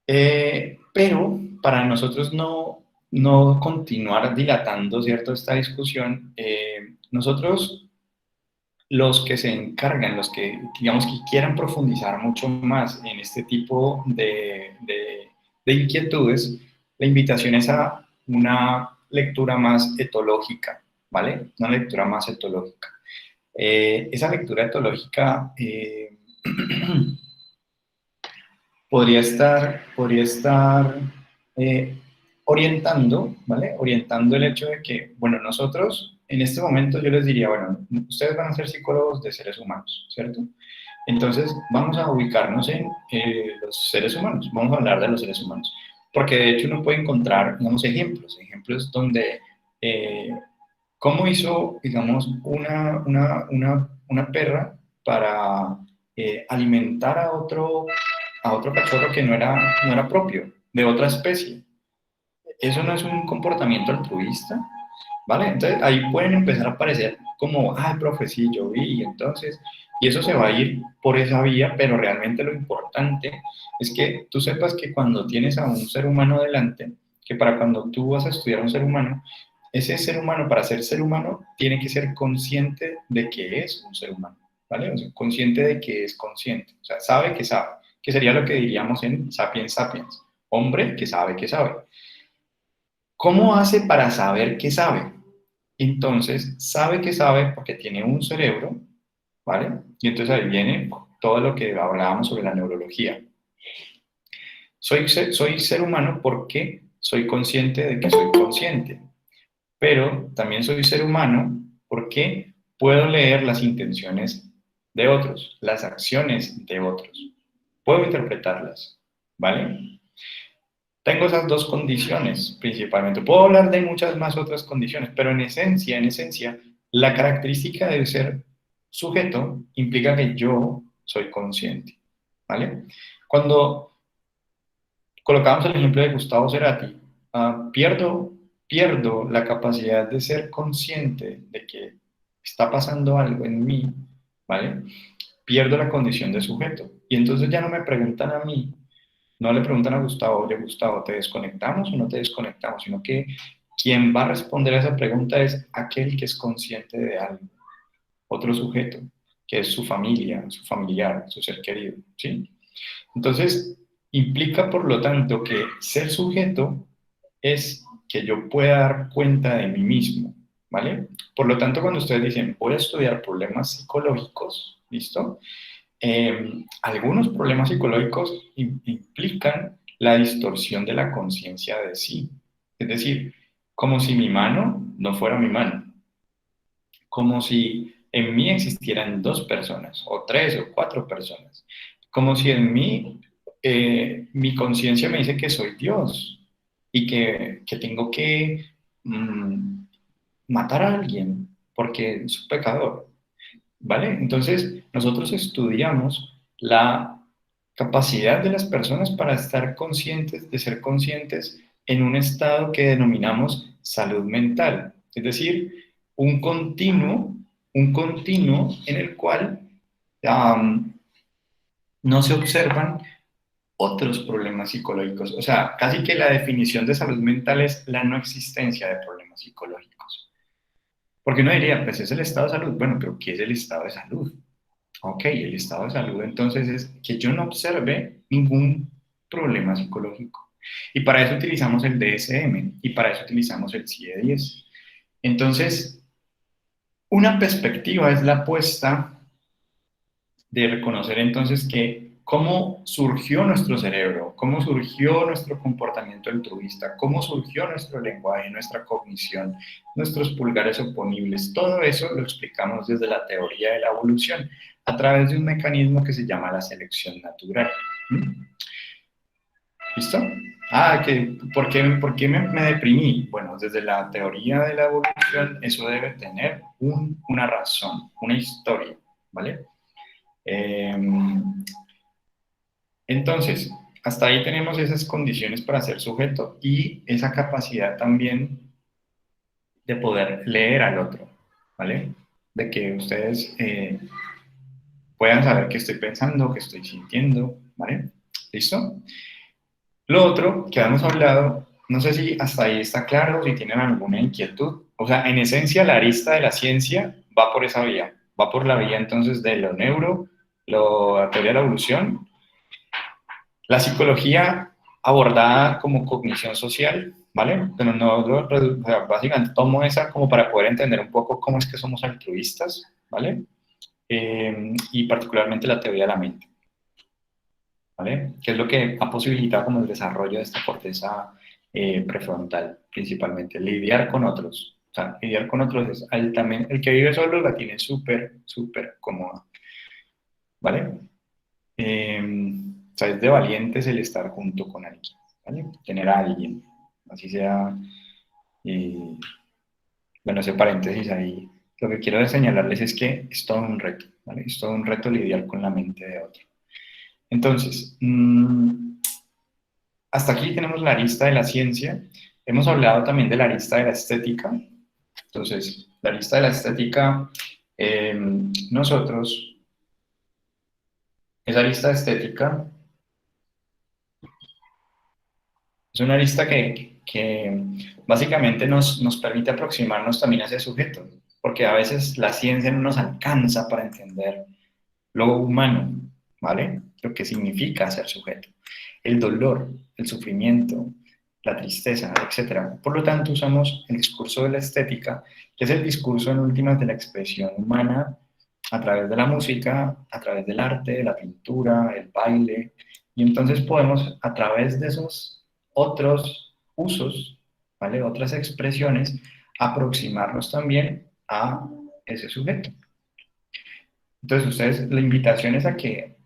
[SPEAKER 1] Pero para nosotros no continuar dilatando, ¿cierto?, esta discusión, nosotros, los que se encargan, los que, digamos, que quieran profundizar mucho más en este tipo de inquietudes, la invitación es a una lectura más etológica, ¿vale? Una lectura más etológica. Esa lectura etológica podría estar eh, orientando, ¿vale? Orientando el hecho de que, bueno, nosotros en este momento yo les diría, bueno, ustedes van a ser psicólogos de seres humanos, ¿cierto? Entonces vamos a ubicarnos en los seres humanos, vamos a hablar de los seres humanos, porque de hecho uno puede encontrar, digamos, ejemplos donde, cómo hizo, digamos, una perra para alimentar a otro cachorro que no era propio, de otra especie. Eso no es un comportamiento altruista, ¿vale? Entonces ahí pueden empezar a aparecer como, ay, profe, sí, yo vi, y entonces, y eso se va a ir por esa vía, pero realmente lo importante es que tú sepas que cuando tienes a un ser humano delante, que para cuando tú vas a estudiar a un ser humano, ese ser humano, para ser ser humano, tiene que ser consciente de que es un ser humano, ¿vale? O sea, consciente de que es consciente, o sea, sabe, que sería lo que diríamos en Sapiens Sapiens, hombre que sabe que sabe. ¿Cómo hace para saber que sabe? Entonces, sabe que sabe porque tiene un cerebro, ¿vale? Y entonces ahí viene todo lo que hablábamos sobre la neurología. Soy ser humano porque soy consciente de que soy consciente, pero también soy ser humano porque puedo leer las intenciones de otros, las acciones de otros. Puedo interpretarlas, ¿vale? Tengo esas dos condiciones principalmente. Puedo hablar de muchas más otras condiciones, pero en esencia, la característica de ser sujeto implica que yo soy consciente, ¿vale? Cuando colocamos el ejemplo de Gustavo Cerati, pierdo la capacidad de ser consciente de que está pasando algo en mí, ¿vale? Pierdo la condición de sujeto. Y entonces ya no me preguntan a mí, no le preguntan a Gustavo, oye Gustavo, ¿te desconectamos o no te desconectamos? Sino que quien va a responder a esa pregunta es aquel que es consciente de algo, otro sujeto, que es su familia, su familiar, su ser querido, ¿sí? Entonces, implica por lo tanto que ser sujeto es que yo pueda dar cuenta de mí mismo, ¿vale? Por lo tanto, cuando ustedes dicen, voy a estudiar problemas psicológicos, ¿listo? Algunos problemas psicológicos implican la distorsión de la conciencia de sí. Es decir, como si mi mano no fuera mi mano, como si en mí existieran dos personas, o tres, o cuatro personas, como si en mí mi conciencia me dice que soy Dios y que tengo que matar a alguien porque es un pecador. ¿Vale? Entonces, nosotros estudiamos la capacidad de las personas para estar conscientes, de ser conscientes en un estado que denominamos salud mental, es decir, un continuo en el cual no se observan otros problemas psicológicos. O sea, casi que la definición de salud mental es la no existencia de problemas psicológicos. Porque uno diría, pues es el estado de salud. Bueno, pero ¿qué es el estado de salud? Ok, el estado de salud entonces es que yo no observe ningún problema psicológico. Y para eso utilizamos el DSM y para eso utilizamos el CIE-10. Entonces, una perspectiva es la apuesta de reconocer entonces que cómo surgió nuestro cerebro, cómo surgió nuestro comportamiento altruista, cómo surgió nuestro lenguaje, nuestra cognición, nuestros pulgares oponibles, todo eso lo explicamos desde la teoría de la evolución a través de un mecanismo que se llama la selección natural. ¿Listo? ¿Por qué me deprimí? Bueno, desde la teoría de la evolución eso debe tener una razón, una historia, ¿vale? Eh, entonces, hasta ahí tenemos esas condiciones para ser sujeto y esa capacidad también de poder leer al otro, ¿vale? De que ustedes puedan saber qué estoy pensando, qué estoy sintiendo, ¿vale? ¿Listo? Lo otro que hemos hablado, no sé si hasta ahí está claro, si tienen alguna inquietud. O sea, en esencia, la arista de la ciencia va por esa vía, va por la vía entonces de lo neuro, la teoría de la evolución. La psicología abordada como cognición social, ¿vale? Pero no, o sea, básicamente tomo esa como para poder entender un poco cómo es que somos altruistas, ¿vale? Y particularmente la teoría de la mente, ¿vale? Que es lo que ha posibilitado como el desarrollo de esta corteza prefrontal, principalmente, lidiar con otros. O sea, lidiar con otros es altamente, el que vive solo la tiene súper, súper cómoda, ¿vale? O sea, es de valientes el estar junto con alguien, ¿vale? Tener a alguien, así sea, eh, bueno, ese paréntesis ahí. Lo que quiero señalarles es que es todo un reto, ¿vale? Es todo un reto lidiar con la mente de otro. Entonces, hasta aquí tenemos la arista de la ciencia. Hemos hablado también de la arista de la estética. Entonces, la arista de la estética, nosotros, esa arista estética es una arista que básicamente nos permite aproximarnos también a ese sujeto, porque a veces la ciencia no nos alcanza para entender lo humano, ¿vale? Lo que significa ser sujeto, el dolor, el sufrimiento, la tristeza, etc. Por lo tanto, usamos el discurso de la estética, que es el discurso en últimas de la expresión humana a través de la música, a través del arte, de la pintura, el baile, y entonces podemos a través de esos otros usos, ¿vale? Otras expresiones, aproximarnos también a ese sujeto. Entonces, ustedes, la invitación es a que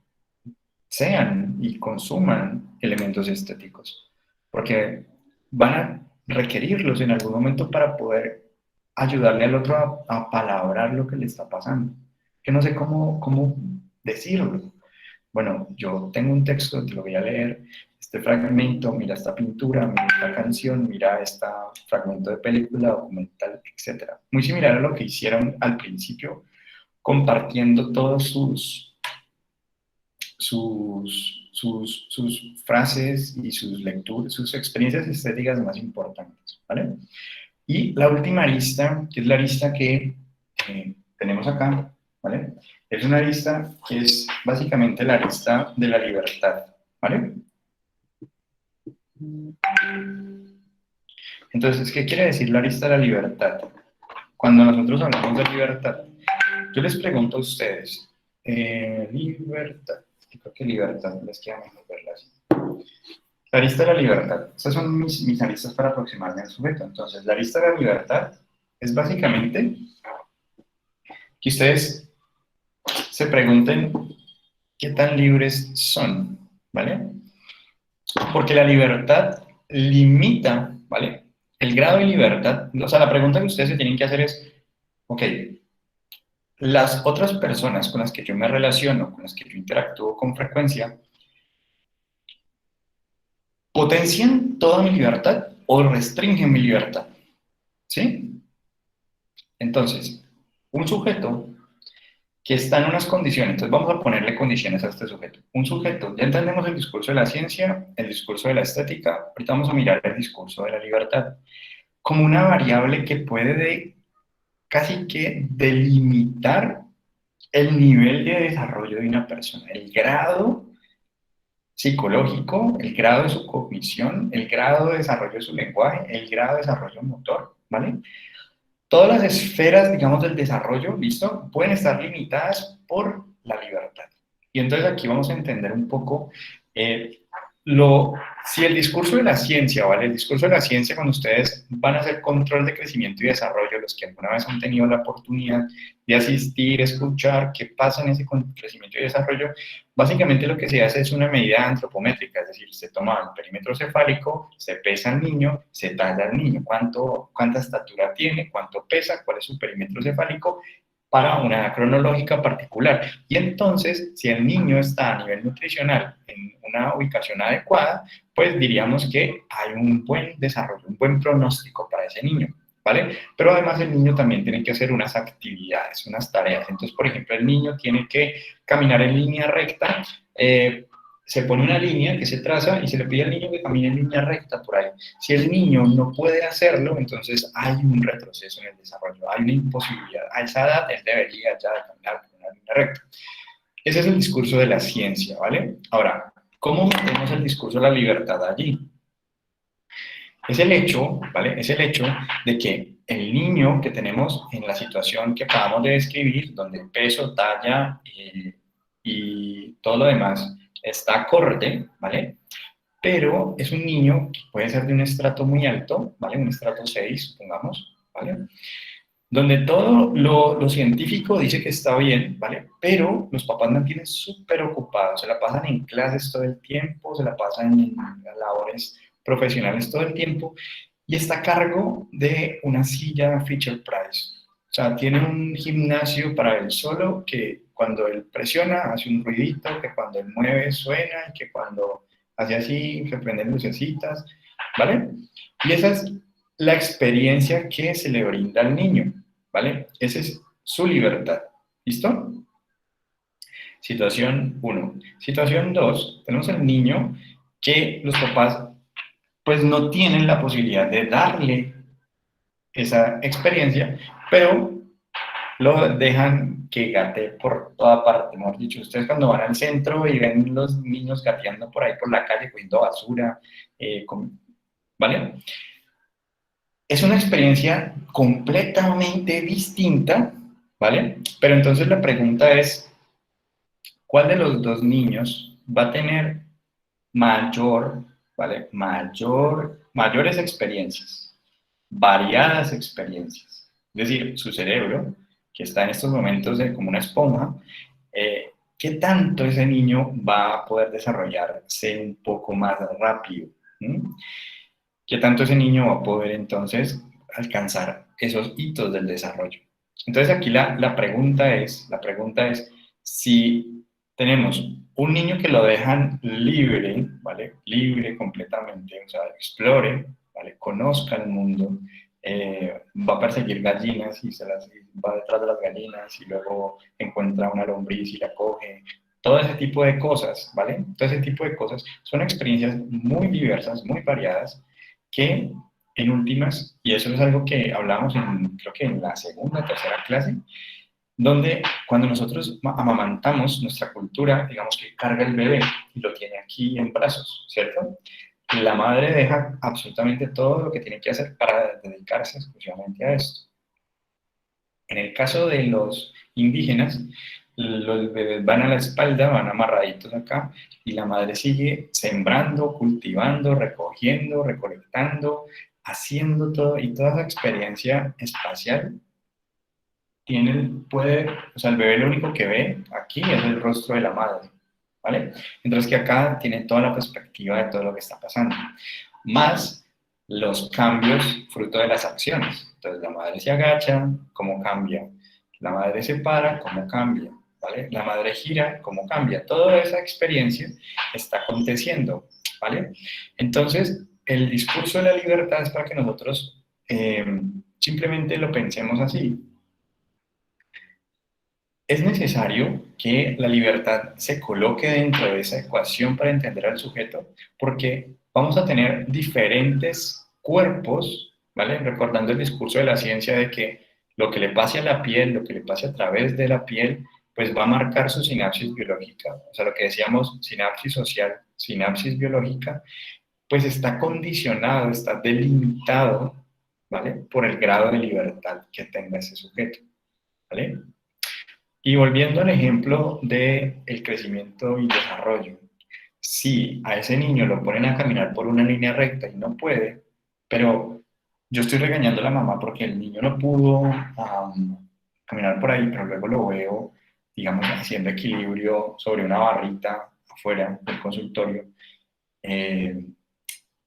[SPEAKER 1] sean y consuman elementos estéticos, porque van a requerirlos en algún momento para poder ayudarle al otro a palabrar lo que le está pasando. Que no sé cómo decirlo. Bueno, yo tengo un texto, te lo voy a leer, este fragmento, mira esta pintura, mira esta canción, mira este fragmento de película, documental, etc. Muy similar a lo que hicieron al principio, compartiendo todos sus frases y sus lecturas, sus experiencias estéticas más importantes, ¿vale? Y la última arista, que es la arista que tenemos acá, ¿vale? Es una arista que es básicamente la arista de la libertad, ¿vale? Entonces, ¿qué quiere decir la arista de la libertad? Cuando nosotros hablamos de libertad, yo les pregunto a ustedes, libertad, creo que libertad les queda mejor verla así. La arista de la libertad, estas son mis aristas para aproximarme al sujeto. Entonces, la arista de la libertad es básicamente que ustedes se pregunten qué tan libres son, ¿vale? Porque la libertad limita, ¿vale? El grado de libertad, o sea, la pregunta que ustedes se tienen que hacer es, ok, las otras personas con las que yo me relaciono, con las que yo interactúo con frecuencia, ¿potencian toda mi libertad o restringen mi libertad? ¿Sí? Entonces, un sujeto que está en unas condiciones, entonces vamos a ponerle condiciones a este sujeto. Un sujeto, ya entendemos el discurso de la ciencia, el discurso de la estética, ahorita vamos a mirar el discurso de la libertad, como una variable que puede casi que delimitar el nivel de desarrollo de una persona, el grado psicológico, el grado de su cognición, el grado de desarrollo de su lenguaje, el grado de desarrollo motor, ¿vale? Todas las esferas, digamos, del desarrollo, ¿listo? Pueden estar limitadas por la libertad. Y entonces aquí vamos a entender un poco si el discurso de la ciencia, ¿vale? El discurso de la ciencia, cuando ustedes van a hacer control de crecimiento y desarrollo, los que alguna vez han tenido la oportunidad de asistir, escuchar qué pasa en ese crecimiento y desarrollo, básicamente lo que se hace es una medida antropométrica, es decir, se toma el perímetro cefálico, se pesa al niño, se talla al niño, cuánta estatura tiene, cuánto pesa, cuál es su perímetro cefálico, para una edad cronológica particular. Y entonces, si el niño está a nivel nutricional en una ubicación adecuada, pues diríamos que hay un buen desarrollo, un buen pronóstico para ese niño, ¿vale? Pero además el niño también tiene que hacer unas actividades, unas tareas. Entonces, por ejemplo, el niño tiene que caminar en línea recta, se pone una línea que se traza y se le pide al niño que camine en línea recta por ahí. Si el niño no puede hacerlo, entonces hay un retroceso en el desarrollo, hay una imposibilidad. A esa edad él debería ya de caminar por una línea recta. Ese es el discurso de la ciencia, ¿vale? Ahora, ¿cómo metemos el discurso de la libertad allí? Es el hecho, ¿vale? Es el hecho de que el niño que tenemos en la situación que acabamos de describir, donde el peso, talla y todo lo demás está acorde, ¿vale? Pero es un niño que puede ser de un estrato muy alto, ¿vale? Un estrato 6, supongamos, ¿vale? Donde todo lo científico dice que está bien, ¿vale? Pero los papás mantienen súper ocupados, se la pasan en clases todo el tiempo, se la pasan en labores profesionales todo el tiempo, y está a cargo de una silla Fisher Price. O sea, tiene un gimnasio para él solo que cuando él presiona hace un ruidito, que cuando él mueve suena, y que cuando hace así se prenden lucecitas, ¿vale? Y esa es la experiencia que se le brinda al niño, ¿vale? Esa es su libertad. ¿Listo? Situación 1. Situación 2. Tenemos al niño que los papás pues no tienen la posibilidad de darle esa experiencia, pero lo dejan que gate por toda parte, mejor dicho. Ustedes cuando van al centro y ven los niños gateando por ahí por la calle, cogiendo basura, ¿vale? Es una experiencia completamente distinta, ¿vale? Pero entonces la pregunta es, ¿cuál de los dos niños va a tener mayor, ¿vale? Mayores experiencias, variadas experiencias? Es decir, su cerebro, que está en estos momentos como una esponja, ¿qué tanto ese niño va a poder desarrollarse un poco más rápido? ¿Mm? ¿Qué tanto ese niño va a poder entonces alcanzar esos hitos del desarrollo? Entonces aquí la pregunta es si tenemos un niño que lo dejan libre, ¿vale? Libre completamente, o sea, explore, ¿vale? Conozca el mundo, va a perseguir gallinas y va detrás de las gallinas y luego encuentra una lombriz y la coge. Todo ese tipo de cosas, ¿vale? Todo ese tipo de cosas son experiencias muy diversas, muy variadas, que en últimas, y eso es algo que hablamos creo que en la segunda o tercera clase, donde cuando nosotros amamantamos, nuestra cultura, digamos que carga el bebé y lo tiene aquí en brazos, ¿cierto? La madre deja absolutamente todo lo que tiene que hacer para dedicarse exclusivamente a esto. En el caso de los indígenas, los bebés van a la espalda, van amarraditos acá, y la madre sigue sembrando, cultivando, recogiendo, recolectando, haciendo todo, y toda esa experiencia espacial o sea, el bebé lo único que ve aquí es el rostro de la madre, ¿vale? Mientras que acá tiene toda la perspectiva de todo lo que está pasando, más los cambios fruto de las acciones. Entonces la madre se agacha, ¿cómo cambia? La madre se para, ¿cómo cambia? ¿Vale? La madre gira, ¿cómo cambia? Toda esa experiencia está aconteciendo, ¿vale? Entonces, el discurso de la libertad es para que nosotros simplemente lo pensemos así. Es necesario que la libertad se coloque dentro de esa ecuación para entender al sujeto, porque vamos a tener diferentes cuerpos, ¿vale? Recordando el discurso de la ciencia de que lo que le pase a la piel, lo que le pase a través de la piel, pues va a marcar su sinapsis biológica. O sea, lo que decíamos, sinapsis social, sinapsis biológica, pues está condicionado, está delimitado, ¿vale? Por el grado de libertad que tenga ese sujeto, ¿vale? Y volviendo al ejemplo del crecimiento y desarrollo, si a ese niño lo ponen a caminar por una línea recta y no puede, pero yo estoy regañando a la mamá porque el niño no pudo caminar por ahí, pero luego lo veo, digamos, haciendo equilibrio sobre una barrita afuera del consultorio, eh,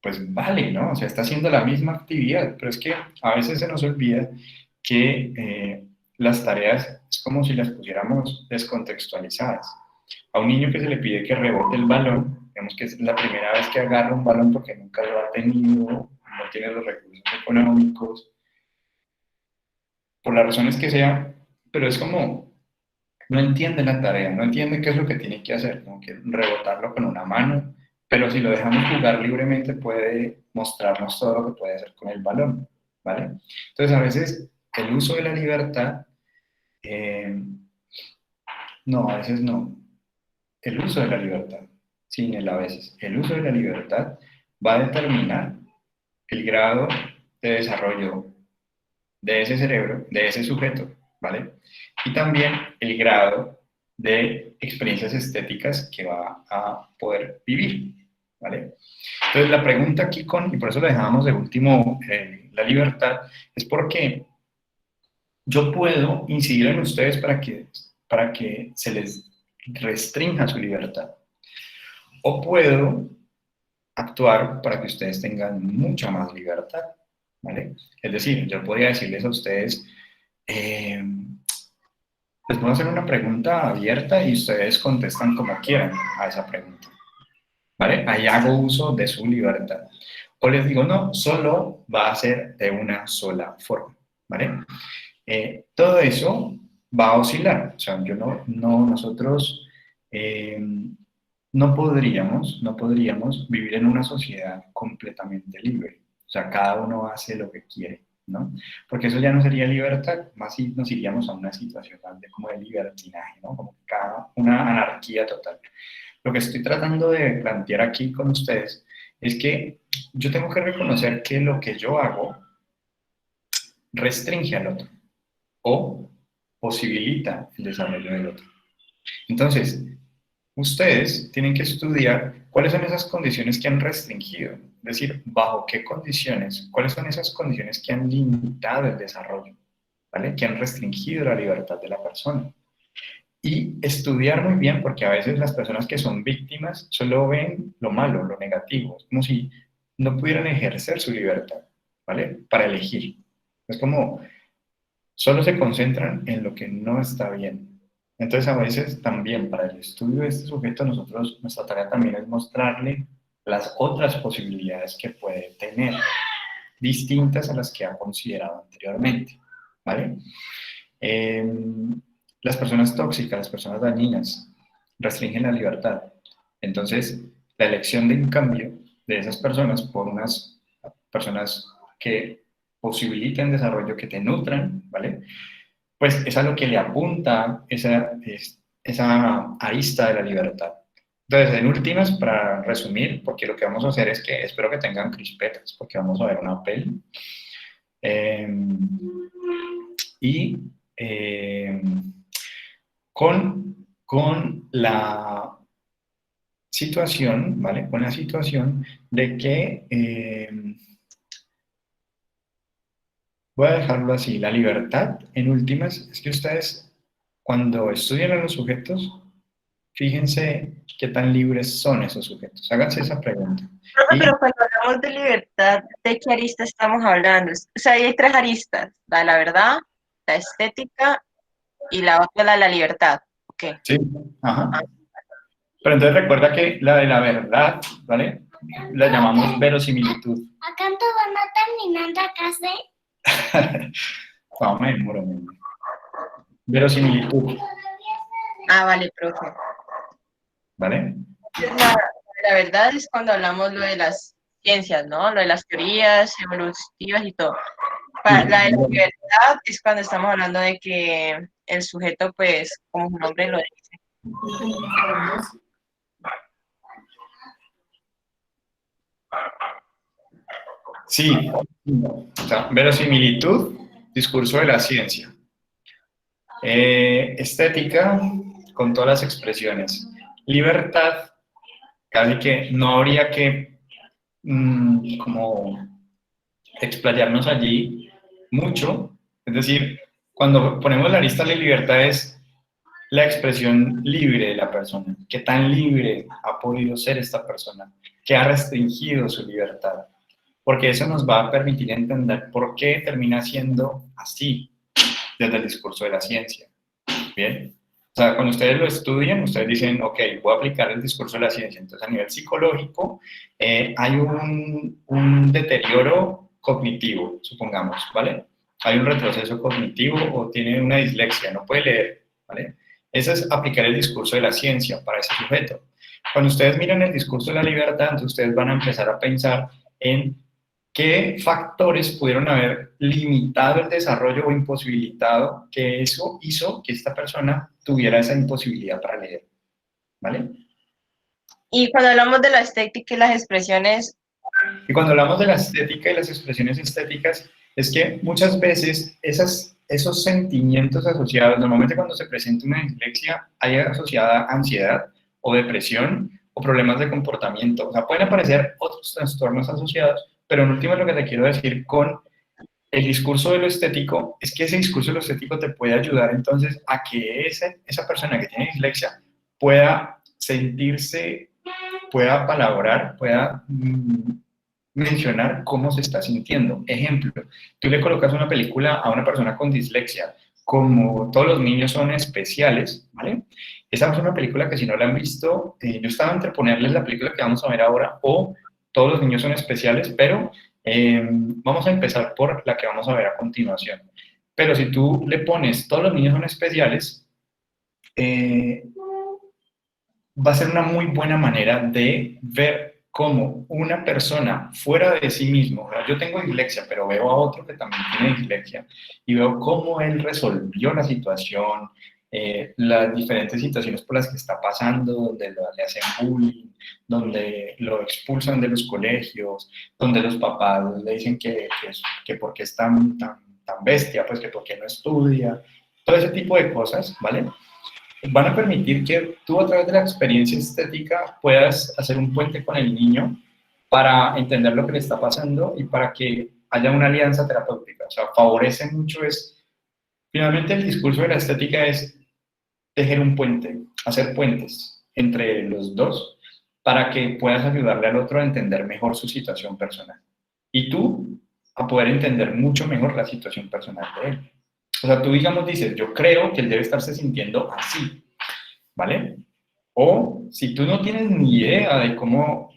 [SPEAKER 1] pues vale, ¿no? O sea, está haciendo la misma actividad, pero es que a veces se nos olvida que las tareas es como si las pusiéramos descontextualizadas. A un niño que se le pide que rebote el balón, digamos que es la primera vez que agarra un balón porque nunca lo ha tenido, no tiene los recursos económicos, por las razones que sea, pero es como, no entiende la tarea, no entiende qué es lo que tiene que hacer, como que rebotarlo con una mano, pero si lo dejamos jugar libremente puede mostrarnos todo lo que puede hacer con el balón, ¿vale? Entonces a veces el uso de la libertad, no, a veces no, el uso de la libertad, sin el a veces, el uso de la libertad va a determinar el grado de desarrollo de ese cerebro, de ese sujeto, ¿vale? Y también el grado de experiencias estéticas que va a poder vivir, ¿vale? Entonces la pregunta aquí y por eso lo dejamos de último, la libertad, es porque yo puedo incidir en ustedes para que se les restrinja su libertad. O puedo actuar para que ustedes tengan mucha más libertad, ¿vale? Es decir, yo podría decirles a ustedes, les voy a hacer una pregunta abierta y ustedes contestan como quieran a esa pregunta, ¿vale? Ahí hago uso de su libertad. O les digo, no, solo va a ser de una sola forma, ¿vale? Todo eso va a oscilar. O sea, nosotros no podríamos vivir en una sociedad completamente libre. O sea, cada uno hace lo que quiere, ¿no? Porque eso ya no sería libertad, más si nos iríamos a una situación como de libertinaje, ¿no? Como que una anarquía total. Lo que estoy tratando de plantear aquí con ustedes es que yo tengo que reconocer que lo que yo hago restringe al otro o posibilita el desarrollo del otro. Entonces, ustedes tienen que estudiar cuáles son esas condiciones que han restringido, es decir, bajo qué condiciones, cuáles son esas condiciones que han limitado el desarrollo, ¿vale? Que han restringido la libertad de la persona. Y estudiar muy bien, porque a veces las personas que son víctimas solo ven lo malo, lo negativo, es como si no pudieran ejercer su libertad, ¿vale? Para elegir. Es como solo se concentran en lo que no está bien. Entonces, a veces también para el estudio de este sujeto, nuestra tarea también es mostrarle las otras posibilidades que puede tener, distintas a las que ha considerado anteriormente, ¿vale? Las personas tóxicas, las personas dañinas, restringen la libertad. Entonces, la elección de un cambio de esas personas por unas personas que posibiliten desarrollo, que te nutran, ¿vale? Pues es a lo que le apunta esa arista de la libertad. Entonces, en últimas, para resumir, porque lo que vamos a hacer es que espero que tengan crispetas, porque vamos a ver una peli. Y con la situación, ¿vale? Con la situación de que, voy a dejarlo así, la libertad, en últimas, es que ustedes, cuando estudian a los sujetos, fíjense qué tan libres son esos sujetos. Háganse esa pregunta.
[SPEAKER 2] Profe, pero cuando hablamos de libertad, ¿de qué arista estamos hablando? O sea, hay tres aristas, la de la verdad, la estética y la otra, la de la libertad. ¿Ok?
[SPEAKER 1] Sí, ajá. Pero entonces recuerda que la de la verdad, ¿vale? La llamamos verosimilitud.
[SPEAKER 4] ¿Acaso van a terminar la clase?
[SPEAKER 1] No, me demoro. Verosimilitud,
[SPEAKER 2] Ah, vale, profe.
[SPEAKER 1] ¿vale?
[SPEAKER 2] La verdad es cuando hablamos lo de las ciencias, ¿no? Lo de las teorías evolutivas y todo. La de la libertad es cuando estamos hablando de que el sujeto, pues, como su nombre lo dice.
[SPEAKER 1] Sí, o sea, verosimilitud, discurso de la ciencia. Estética, con todas las expresiones. Libertad, casi que no habría que como explayarnos allí mucho. Es decir, cuando ponemos la lista de libertad es la expresión libre de la persona. ¿Qué tan libre ha podido ser esta persona? ¿Qué ha restringido su libertad? Porque eso nos va a permitir entender por qué termina siendo así desde el discurso de la ciencia. ¿Bien? O sea, cuando ustedes lo estudian, ustedes dicen, ok, voy a aplicar el discurso de la ciencia. Entonces, a nivel psicológico, hay un deterioro cognitivo, supongamos, ¿vale? Hay un retroceso cognitivo o tiene una dislexia, no puede leer, ¿vale? Eso es aplicar el discurso de la ciencia para ese sujeto. Cuando ustedes miran el discurso de la libertad, entonces ustedes van a empezar a pensar en qué factores pudieron haber limitado el desarrollo o imposibilitado que eso hizo que esta persona tuviera esa imposibilidad para leer, ¿vale?
[SPEAKER 2] Y cuando hablamos de la estética y las expresiones,
[SPEAKER 1] Y cuando hablamos de la estética y las expresiones estéticas, es que muchas veces esos sentimientos asociados, normalmente cuando se presenta una dislexia, hay asociada ansiedad o depresión o problemas de comportamiento. O sea, pueden aparecer otros trastornos asociados, pero en último lo que te quiero decir con el discurso de lo estético es que ese discurso de lo estético te puede ayudar entonces a que esa persona que tiene dislexia pueda sentirse, pueda palabrar, pueda mencionar cómo se está sintiendo. Ejemplo, tú le colocas una película a una persona con dislexia, como todos los niños son especiales, ¿vale? Esa es una película que si no la han visto, yo estaba entre ponerles la película que vamos a ver ahora o todos los niños son especiales, pero vamos a empezar por la que vamos a ver a continuación. Pero si tú le pones todos los niños son especiales, va a ser una muy buena manera de ver cómo una persona fuera de sí mismo, ¿verdad? Yo tengo dislexia, pero veo a otro que también tiene dislexia y veo cómo él resolvió la situación, las diferentes situaciones por las que está pasando, donde le hacen bullying, donde lo expulsan de los colegios, donde los papás le dicen que por qué es tan bestia, pues que por qué no estudia, todo ese tipo de cosas, ¿vale? Van a permitir que tú a través de la experiencia estética puedas hacer un puente con el niño para entender lo que le está pasando y para que haya una alianza terapéutica. O sea, favorece mucho finalmente el discurso de la estética es tejer un puente, hacer puentes entre los dos para que puedas ayudarle al otro a entender mejor su situación personal. Y tú a poder entender mucho mejor la situación personal de él. O sea, tú, digamos, dices, yo creo que él debe estarse sintiendo así, ¿vale? O si tú no tienes ni idea de cómo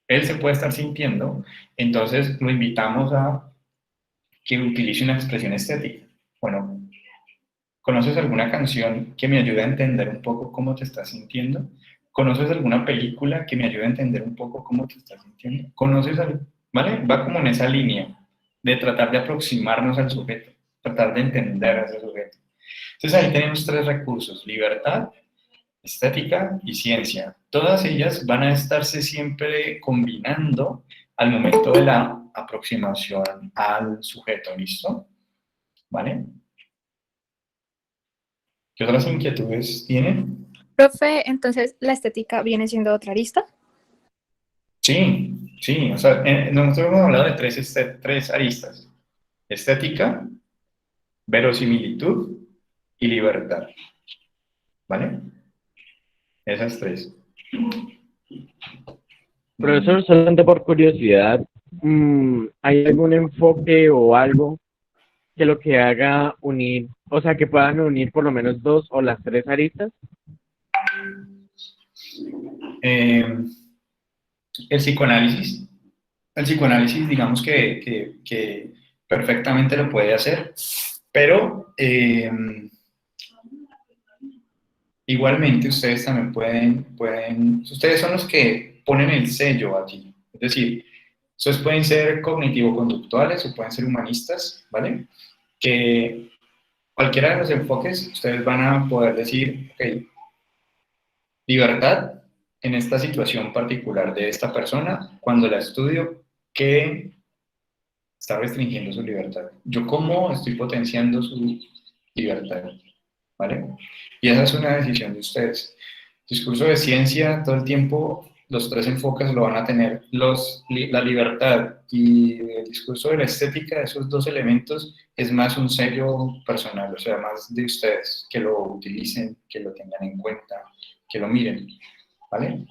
[SPEAKER 1] él se puede estar sintiendo, entonces lo invitamos a que utilice una expresión estética. Bueno, ¿conoces alguna canción que me ayude a entender un poco cómo te estás sintiendo? ¿Conoces alguna película que me ayude a entender un poco cómo te estás sintiendo? ¿Conoces algo? ¿Vale? Va como en esa línea de tratar de aproximarnos al sujeto, tratar de entender a ese sujeto. Entonces ahí tenemos tres recursos: libertad, estética y ciencia. Todas ellas van a estarse siempre combinando al momento de la aproximación al sujeto, ¿listo? ¿Vale? ¿Qué otras inquietudes tienen?
[SPEAKER 5] Profe, entonces la estética viene siendo otra arista.
[SPEAKER 1] Sí, sí, o sea, nosotros hemos hablado de tres aristas: estética, verosimilitud y libertad, ¿vale? Esas tres.
[SPEAKER 3] Profesor, solamente por curiosidad, ¿hay algún enfoque o algo que lo que haga unir, o sea, que puedan unir por lo menos dos o las tres aristas?
[SPEAKER 1] El psicoanálisis, digamos que perfectamente lo puede hacer, pero igualmente ustedes también ustedes son los que ponen el sello allí, es decir, ustedes pueden ser cognitivo-conductuales o pueden ser humanistas, ¿vale? Que cualquiera de los enfoques, ustedes van a poder decir, ok, libertad en esta situación particular de esta persona, cuando la estudio, ¿qué está restringiendo su libertad? ¿Yo cómo estoy potenciando su libertad? ¿Vale? Y esa es una decisión de ustedes. Discurso de ciencia, todo el tiempo, los tres enfoques lo van a tener. La libertad y el discurso de la estética, esos dos elementos, es más un sello personal, o sea, más de ustedes, que lo utilicen, que lo tengan en cuenta, que lo miren, ¿vale?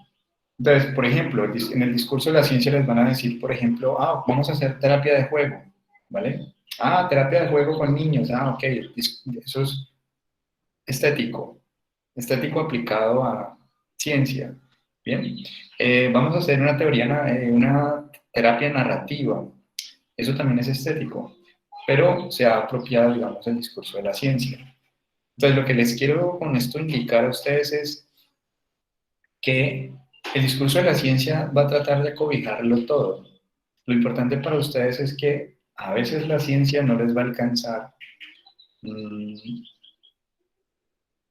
[SPEAKER 1] Entonces, por ejemplo, en el discurso de la ciencia les van a decir, por ejemplo, vamos a hacer terapia de juego, ¿vale? Terapia de juego con niños, ok, eso es estético, estético aplicado a ciencia, ¿bien? Vamos a hacer una terapia narrativa, eso también es estético, pero se ha apropiado, digamos, del discurso de la ciencia. Entonces, lo que les quiero con esto indicar a ustedes es que el discurso de la ciencia va a tratar de cobijarlo todo. Lo importante para ustedes es que a veces la ciencia no les va a alcanzar,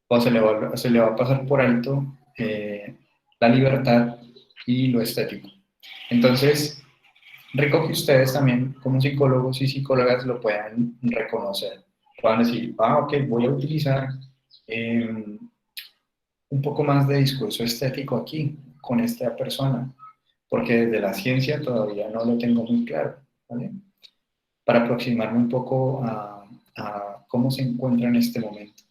[SPEAKER 1] o se le va a pasar por alto la libertad y lo estético. Entonces, rico que ustedes también, como psicólogos y psicólogas, lo puedan reconocer. Puedan decir, ok, voy a utilizar un poco más de discurso estético aquí, con esta persona, porque desde la ciencia todavía no lo tengo muy claro, ¿vale? Para aproximarme un poco a cómo se encuentra en este momento.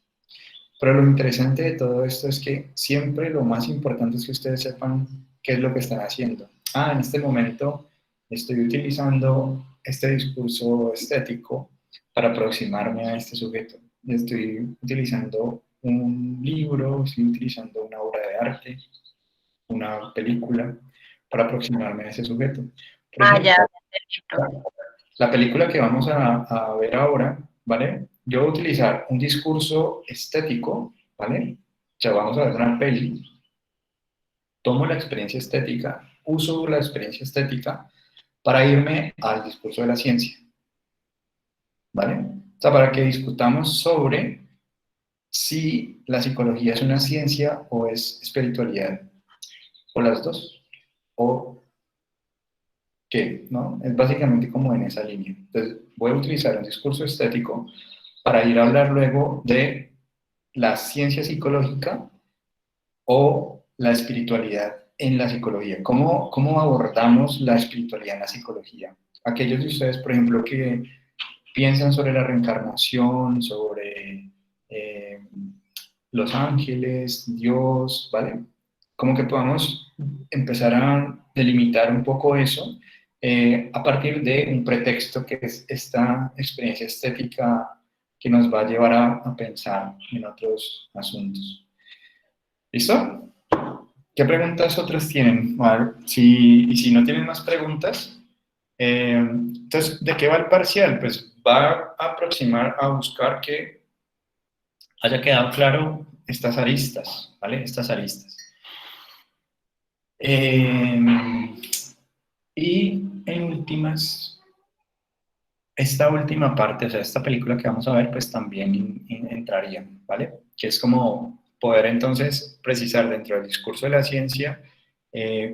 [SPEAKER 1] Pero lo interesante de todo esto es que siempre lo más importante es que ustedes sepan qué es lo que están haciendo. En este momento estoy utilizando este discurso estético para aproximarme a este sujeto. Estoy utilizando un libro, estoy utilizando una obra de arte, una película, para aproximarme a ese sujeto. Por
[SPEAKER 2] Ah,
[SPEAKER 1] ejemplo,
[SPEAKER 2] ya, perfecto.
[SPEAKER 1] la película que vamos a ver ahora, ¿vale? Yo voy a utilizar un discurso estético, ¿vale? O sea, vamos a ver una peli, tomo la experiencia estética, uso la experiencia estética para irme al discurso de la ciencia, ¿vale? O sea, para que discutamos sobre si la psicología es una ciencia o es espiritualidad, o las dos, o qué, ¿no? Es básicamente como en esa línea. Entonces, voy a utilizar un discurso estético para ir a hablar luego de la ciencia psicológica o la espiritualidad en la psicología. ¿Cómo abordamos la espiritualidad en la psicología? Aquellos de ustedes, por ejemplo, que piensan sobre la reencarnación, sobre los ángeles, Dios, ¿vale? Como que podamos empezar a delimitar un poco eso a partir de un pretexto que es esta experiencia estética que nos va a llevar a pensar en otros asuntos. ¿Listo? ¿Qué preguntas otras tienen? A ver, y si no tienen más preguntas, entonces, ¿de qué va el parcial? Pues va a aproximar a buscar que haya quedado claro estas aristas, ¿vale? Estas aristas. Y en últimas, esta última parte, o sea, esta película que vamos a ver, pues también entraría, ¿vale? Que es como poder entonces precisar dentro del discurso de la ciencia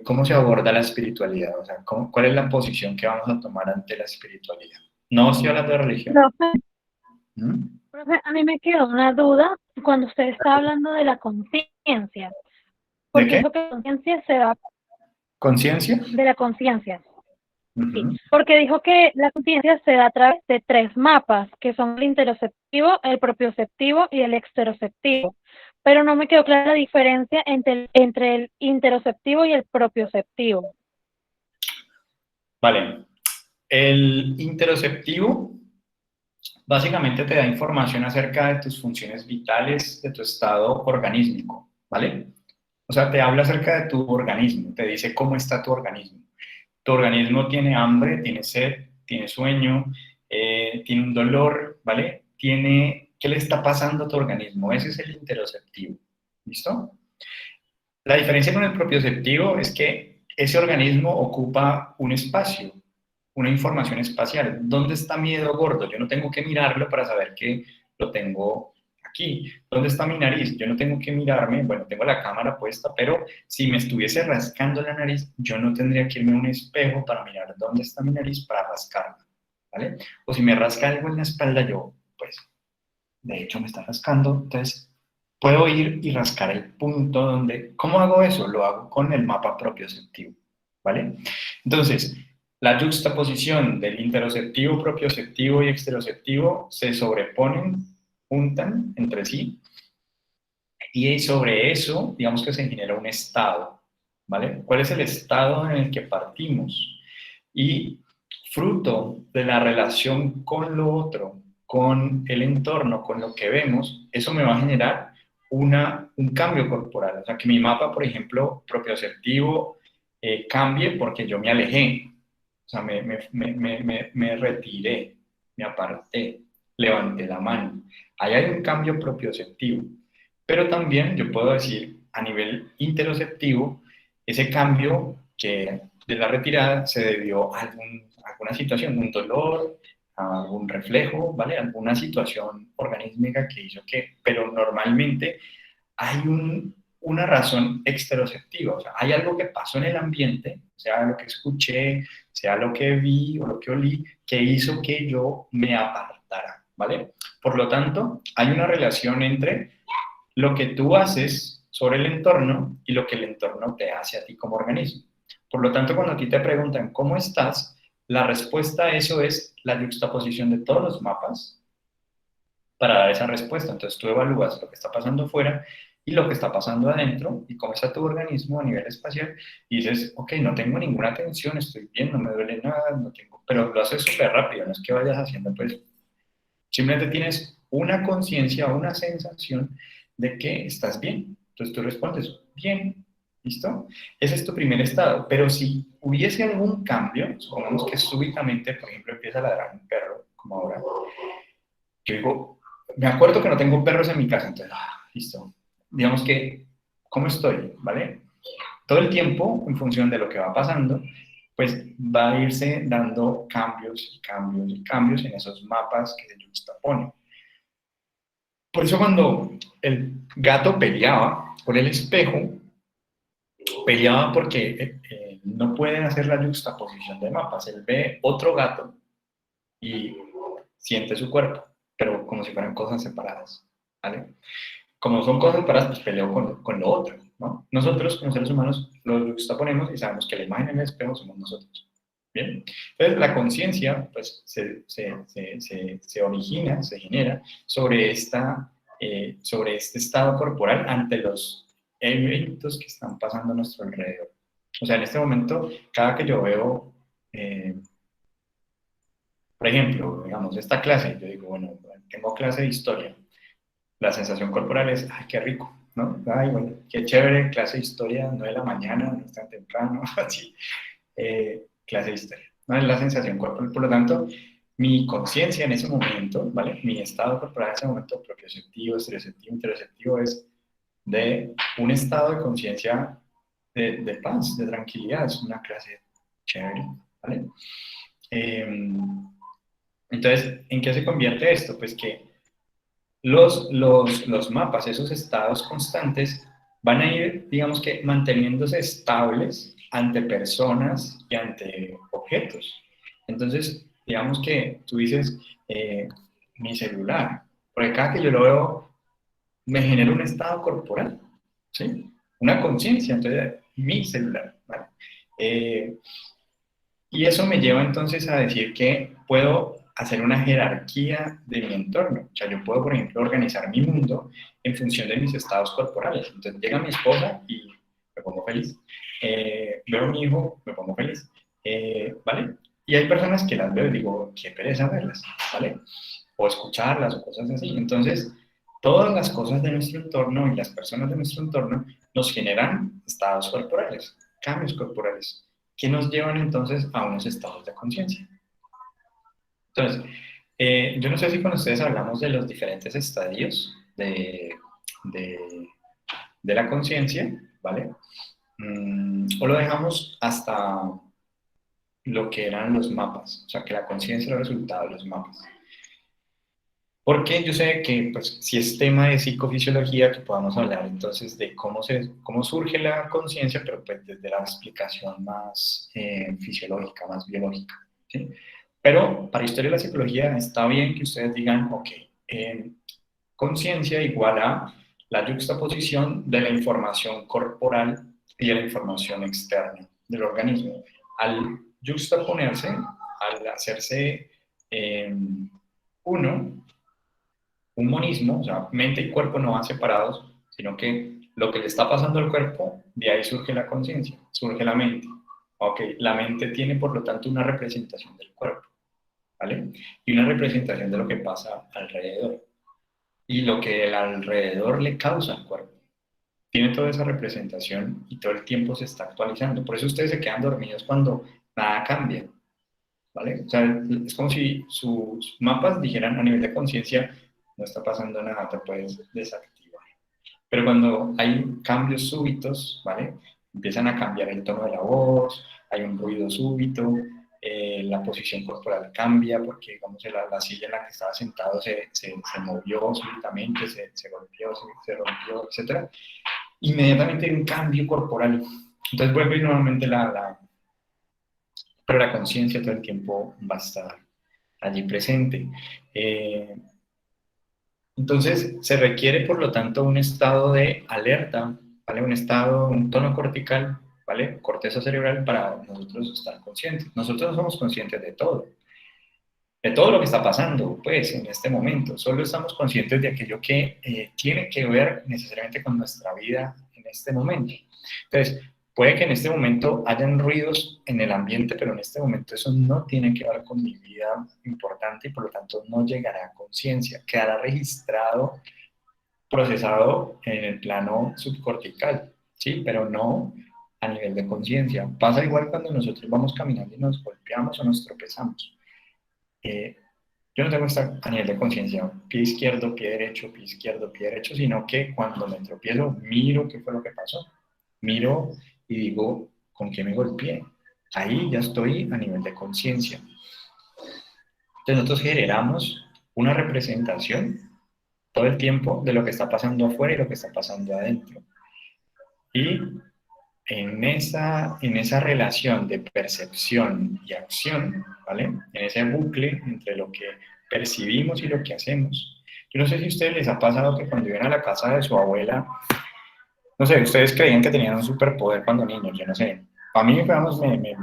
[SPEAKER 1] cómo se aborda la espiritualidad, o sea, cuál es la posición que vamos a tomar ante la espiritualidad. No estoy hablando de religión.
[SPEAKER 6] Profe,
[SPEAKER 1] ¿Mm?
[SPEAKER 6] profe, a mí me quedó una duda cuando usted está hablando de la conciencia,
[SPEAKER 1] ¿De
[SPEAKER 6] porque
[SPEAKER 1] qué?
[SPEAKER 6] dijo que la conciencia se da
[SPEAKER 1] ¿Conciencia?
[SPEAKER 6] de la conciencia, sí,
[SPEAKER 1] Ujú.
[SPEAKER 6] porque dijo que la conciencia se da a través de 3 mapas, que son el interoceptivo, el propioceptivo y el exteroceptivo, pero no me quedó clara la diferencia entre el interoceptivo y el propioceptivo.
[SPEAKER 1] Vale. El interoceptivo básicamente te da información acerca de tus funciones vitales, de tu estado organísmico, ¿vale? O sea, te habla acerca de tu organismo, te dice cómo está tu organismo. Tu organismo tiene hambre, tiene sed, tiene sueño, tiene un dolor, ¿vale? ¿Qué le está pasando a tu organismo? Ese es el interoceptivo, ¿listo? La diferencia con el propioceptivo es que ese organismo ocupa un espacio, una información espacial. ¿Dónde está mi dedo gordo? Yo no tengo que mirarlo para saber que lo tengo aquí. ¿Dónde está mi nariz? Yo no tengo que mirarme, bueno, tengo la cámara puesta, pero si me estuviese rascando la nariz, yo no tendría que irme a un espejo para mirar dónde está mi nariz para rascarla, ¿vale? O si me rasca algo en la espalda, yo, pues, de hecho me está rascando, entonces puedo ir y rascar el punto donde... ¿Cómo hago eso? Lo hago con el mapa propioceptivo, ¿vale? Entonces, la juxtaposición del interoceptivo, propioceptivo y exteroceptivo se sobreponen, juntan entre sí, y sobre eso, digamos que se genera un estado, ¿vale? ¿Cuál es el estado en el que partimos? Y fruto de la relación con lo otro, con el entorno, con lo que vemos, eso me va a generar un cambio corporal. O sea, que mi mapa, por ejemplo, propioceptivo, cambie porque yo me alejé. O sea, me retiré, me aparté, levanté la mano. Ahí hay un cambio propioceptivo. Pero también yo puedo decir, a nivel interoceptivo, ese cambio que de la retirada se debió a alguna situación, un dolor, a algún reflejo, ¿vale? Alguna situación organísmica que hizo que, pero normalmente hay una razón exteroceptiva, o sea, hay algo que pasó en el ambiente, sea lo que escuché, sea lo que vi o lo que olí, que hizo que yo me apartara, ¿vale? Por lo tanto, hay una relación entre lo que tú haces sobre el entorno y lo que el entorno te hace a ti como organismo. Por lo tanto, cuando a ti te preguntan cómo estás, la respuesta a eso es la juxtaposición de todos los mapas para dar esa respuesta. Entonces tú evalúas lo que está pasando fuera y lo que está pasando adentro y cómo está tu organismo a nivel espacial y dices, ok, no tengo ninguna tensión, estoy bien, no me duele nada, no tengo, pero lo haces súper rápido, no es que vayas haciendo pues, simplemente tienes una conciencia, una sensación de que estás bien. Entonces tú respondes, bien, ¿listo? Ese es tu primer estado, pero si hubiese algún cambio, supongamos que súbitamente, por ejemplo, empieza a ladrar un perro, como ahora, yo digo, me acuerdo que no tengo perros en mi casa, entonces, listo. Digamos que, ¿cómo estoy? ¿Vale? Todo el tiempo, en función de lo que va pasando, pues va a irse dando cambios y cambios y cambios en esos mapas que se juxtaponen. Por eso cuando el gato peleaba con el espejo, peleaba porque no pueden hacer la juxtaposición de mapas. Él ve otro gato y siente su cuerpo, pero como si fueran cosas separadas, ¿vale? Como son cosas separadas, pues peleo con lo otro, ¿no? Nosotros, como seres humanos, lo juxtaponemos y sabemos que la imagen en el espejo somos nosotros, ¿bien? Entonces, la conciencia, pues, se origina, se genera sobre este estado corporal ante los eventos que están pasando a nuestro alrededor. O sea, en este momento, cada que yo veo, por ejemplo, digamos, esta clase, yo digo, bueno, tengo clase de historia, la sensación corporal es, ay, qué rico, ¿no? Ay, bueno, qué chévere, clase de historia, 9 de la mañana, no es tan temprano, así, clase de historia, ¿no? Es la sensación corporal, por lo tanto, mi conciencia en ese momento, ¿vale? Mi estado corporal en ese momento, propioceptivo, estereoceptivo, interoceptivo, es de un estado de conciencia de paz, de tranquilidad, es una clase chévere, ¿vale? Entonces, ¿en qué se convierte esto? Pues que los mapas, esos estados constantes, van a ir, digamos que, manteniéndose estables ante personas y ante objetos. Entonces, digamos que tú dices, mi celular, porque cada que yo lo veo, me genera un estado corporal, ¿sí? Una conciencia, entonces, mi celular, ¿vale? Y eso me lleva entonces a decir que puedo hacer una jerarquía de mi entorno. O sea, yo puedo, por ejemplo, organizar mi mundo en función de mis estados corporales. Entonces llega mi esposa y me pongo feliz. Veo a mi hijo, me pongo feliz. ¿Vale? Y hay personas que las veo y digo, qué pereza verlas, ¿vale? O escucharlas o cosas así. Entonces, todas las cosas de nuestro entorno y las personas de nuestro entorno nos generan estados corporales, cambios corporales que nos llevan entonces a unos estados de conciencia. Entonces, yo no sé si con ustedes hablamos de los diferentes estadios de la conciencia, ¿vale? O lo dejamos hasta lo que eran los mapas, o sea, que la conciencia era el resultado de los mapas. Porque yo sé que, pues, si es tema de psicofisiología, que podamos hablar entonces de cómo surge la conciencia, pero pues desde la explicación más fisiológica, más biológica, ¿sí? Pero para historia de la psicología está bien que ustedes digan, ok, conciencia igual a la juxtaposición de la información corporal y de la información externa del organismo. Al juxtaponerse, al hacerse uno, un monismo, o sea, mente y cuerpo no van separados, sino que lo que le está pasando al cuerpo, de ahí surge la conciencia, surge la mente. Ok, la mente tiene por lo tanto una representación del cuerpo, ¿vale? Y una representación de lo que pasa alrededor. Y lo que el alrededor le causa al cuerpo. Tiene toda esa representación y todo el tiempo se está actualizando. Por eso ustedes se quedan dormidos cuando nada cambia, ¿vale? O sea, es como si sus mapas dijeran a nivel de conciencia, no está pasando nada, te puedes desactivar. Pero cuando hay cambios súbitos, ¿vale? Empiezan a cambiar el tono de la voz, hay un ruido súbito, la posición corporal cambia porque, digamos, la silla en la que estaba sentado se movió súbitamente, se golpeó, se rompió, etc. Inmediatamente hay un cambio corporal. Entonces vuelve nuevamente pero la conciencia todo el tiempo va a estar allí presente. Entonces, se requiere, por lo tanto, un estado de alerta, ¿vale? Un tono cortical, ¿vale? Corteza cerebral para nosotros estar conscientes. Nosotros no somos conscientes de todo. de todo lo que está pasando, pues, en este momento. Solo estamos conscientes de aquello que tiene que ver necesariamente con nuestra vida en este momento. Entonces, puede que en este momento hayan ruidos en el ambiente, pero en este momento eso no tiene que ver con mi vida importante y por lo tanto no llegará a conciencia, quedará registrado, procesado en el plano subcortical, ¿sí? Pero no a nivel de conciencia. Pasa igual cuando nosotros vamos caminando y nos golpeamos o nos tropezamos. Yo no tengo que estar a nivel de conciencia, pie izquierdo, pie derecho, sino que cuando me tropiezo, miro qué fue lo que pasó. Miro y digo, ¿con qué me golpeé? Ahí ya estoy a nivel de conciencia. Entonces nosotros generamos una representación todo el tiempo de lo que está pasando afuera y lo que está pasando adentro. Y en esa relación de percepción y acción, ¿vale? En ese bucle entre lo que percibimos y lo que hacemos. Yo no sé si a ustedes les ha pasado que cuando iban a la casa de su abuela, no sé, ustedes creían que tenían un superpoder cuando niños, yo no sé. A mí, digamos, me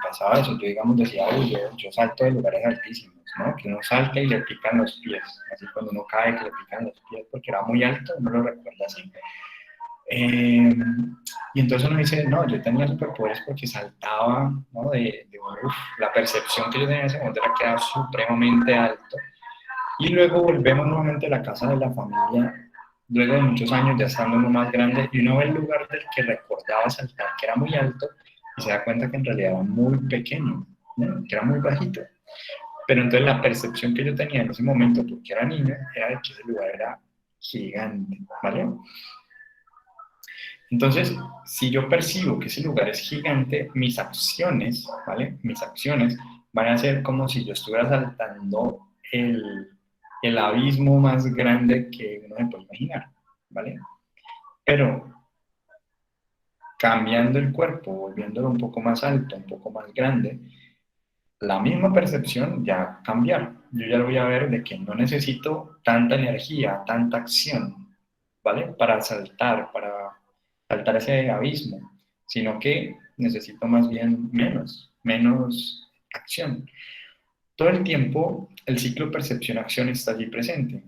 [SPEAKER 1] pasaba eso. Yo, digamos, decía, uy, yo salto de lugares altísimos, ¿no? Que uno salta y le pican los pies. Así cuando uno cae, que le pican los pies porque era muy alto, uno lo recuerda así. Y entonces uno dice, no, yo tenía superpoderes porque saltaba, ¿no? La percepción que yo tenía en ese momento era que era supremamente alto. Y luego volvemos nuevamente a la casa de la familia, luego de muchos años ya estando uno más grande, y uno ve el lugar del que recordaba saltar, que era muy alto, y se da cuenta que en realidad era muy pequeño, ¿no? Que era muy bajito. Pero entonces la percepción que yo tenía en ese momento, porque era niño, era de que ese lugar era gigante, ¿vale? Entonces, si yo percibo que ese lugar es gigante, mis acciones, ¿vale? Mis acciones van a ser como si yo estuviera saltando el abismo más grande que uno se puede imaginar, ¿vale? Pero cambiando el cuerpo, volviéndolo un poco más alto, un poco más grande, la misma percepción ya cambiar. Yo ya lo voy a ver de que no necesito tanta energía, tanta acción, ¿vale? Para saltar ese abismo, sino que necesito más bien menos acción. Todo el tiempo el ciclo percepción-acción está allí presente.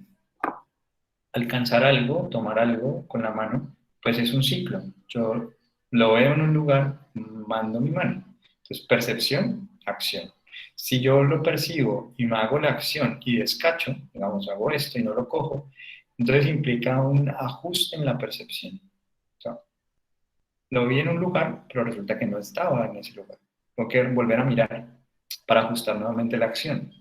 [SPEAKER 1] Alcanzar algo, tomar algo con la mano, pues es un ciclo. Yo lo veo en un lugar, mando mi mano. Entonces, percepción, acción. Si yo lo percibo y me hago la acción y descacho, digamos, hago esto y no lo cojo, entonces implica un ajuste en la percepción. O sea, lo vi en un lugar, pero resulta que no estaba en ese lugar. Tengo que volver a mirar para ajustar nuevamente la acción.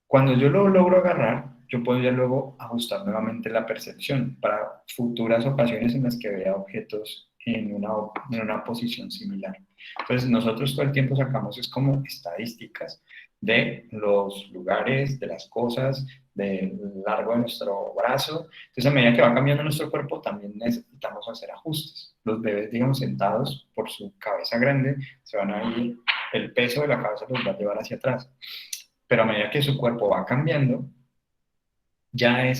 [SPEAKER 1] Cuando yo lo logro agarrar, yo podría luego ajustar nuevamente la percepción para futuras ocasiones en las que vea objetos en una posición similar. Entonces, nosotros todo el tiempo sacamos es como estadísticas de los lugares, de las cosas, del largo de nuestro brazo. Entonces, a medida que va cambiando nuestro cuerpo, también necesitamos hacer ajustes. Los bebés, digamos, sentados por su cabeza grande, se van a ir, el peso de la cabeza los va a llevar hacia atrás. Pero a medida que su cuerpo va cambiando, ya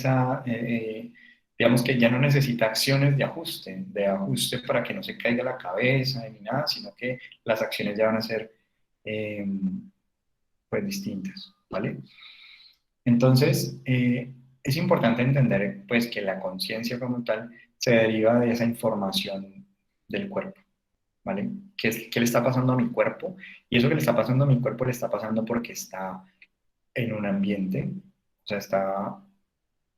[SPEAKER 1] digamos que ya no necesita acciones de ajuste para que no se caiga la cabeza ni nada, sino que las acciones ya van a ser pues distintas, ¿vale? Entonces, es importante entender pues que la conciencia como tal se deriva de esa información del cuerpo, ¿vale? ¿Qué le está pasando a mi cuerpo? Y eso que le está pasando a mi cuerpo le está pasando porque está en un ambiente, o sea, está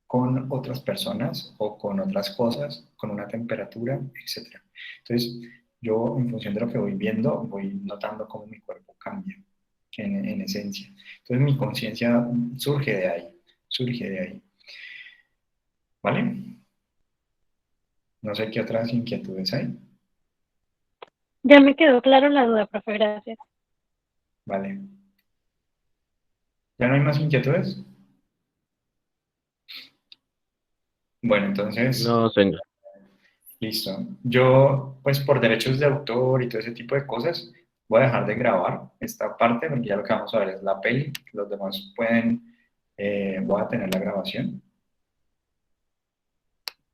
[SPEAKER 1] con otras personas o con otras cosas, con una temperatura, etc. Entonces, yo en función de lo que voy viendo, voy notando cómo mi cuerpo cambia en esencia. Entonces, mi conciencia surge de ahí. ¿Vale? No sé qué otras inquietudes hay.
[SPEAKER 6] Ya me quedó claro la duda, profe, gracias.
[SPEAKER 1] Vale. ¿Ya no hay más inquietudes? Bueno, entonces,
[SPEAKER 3] No, señor.
[SPEAKER 1] listo. Yo, pues por derechos de autor y todo ese tipo de cosas, voy a dejar de grabar esta parte porque ya lo que vamos a ver es la peli. Los demás pueden, voy a tener la grabación.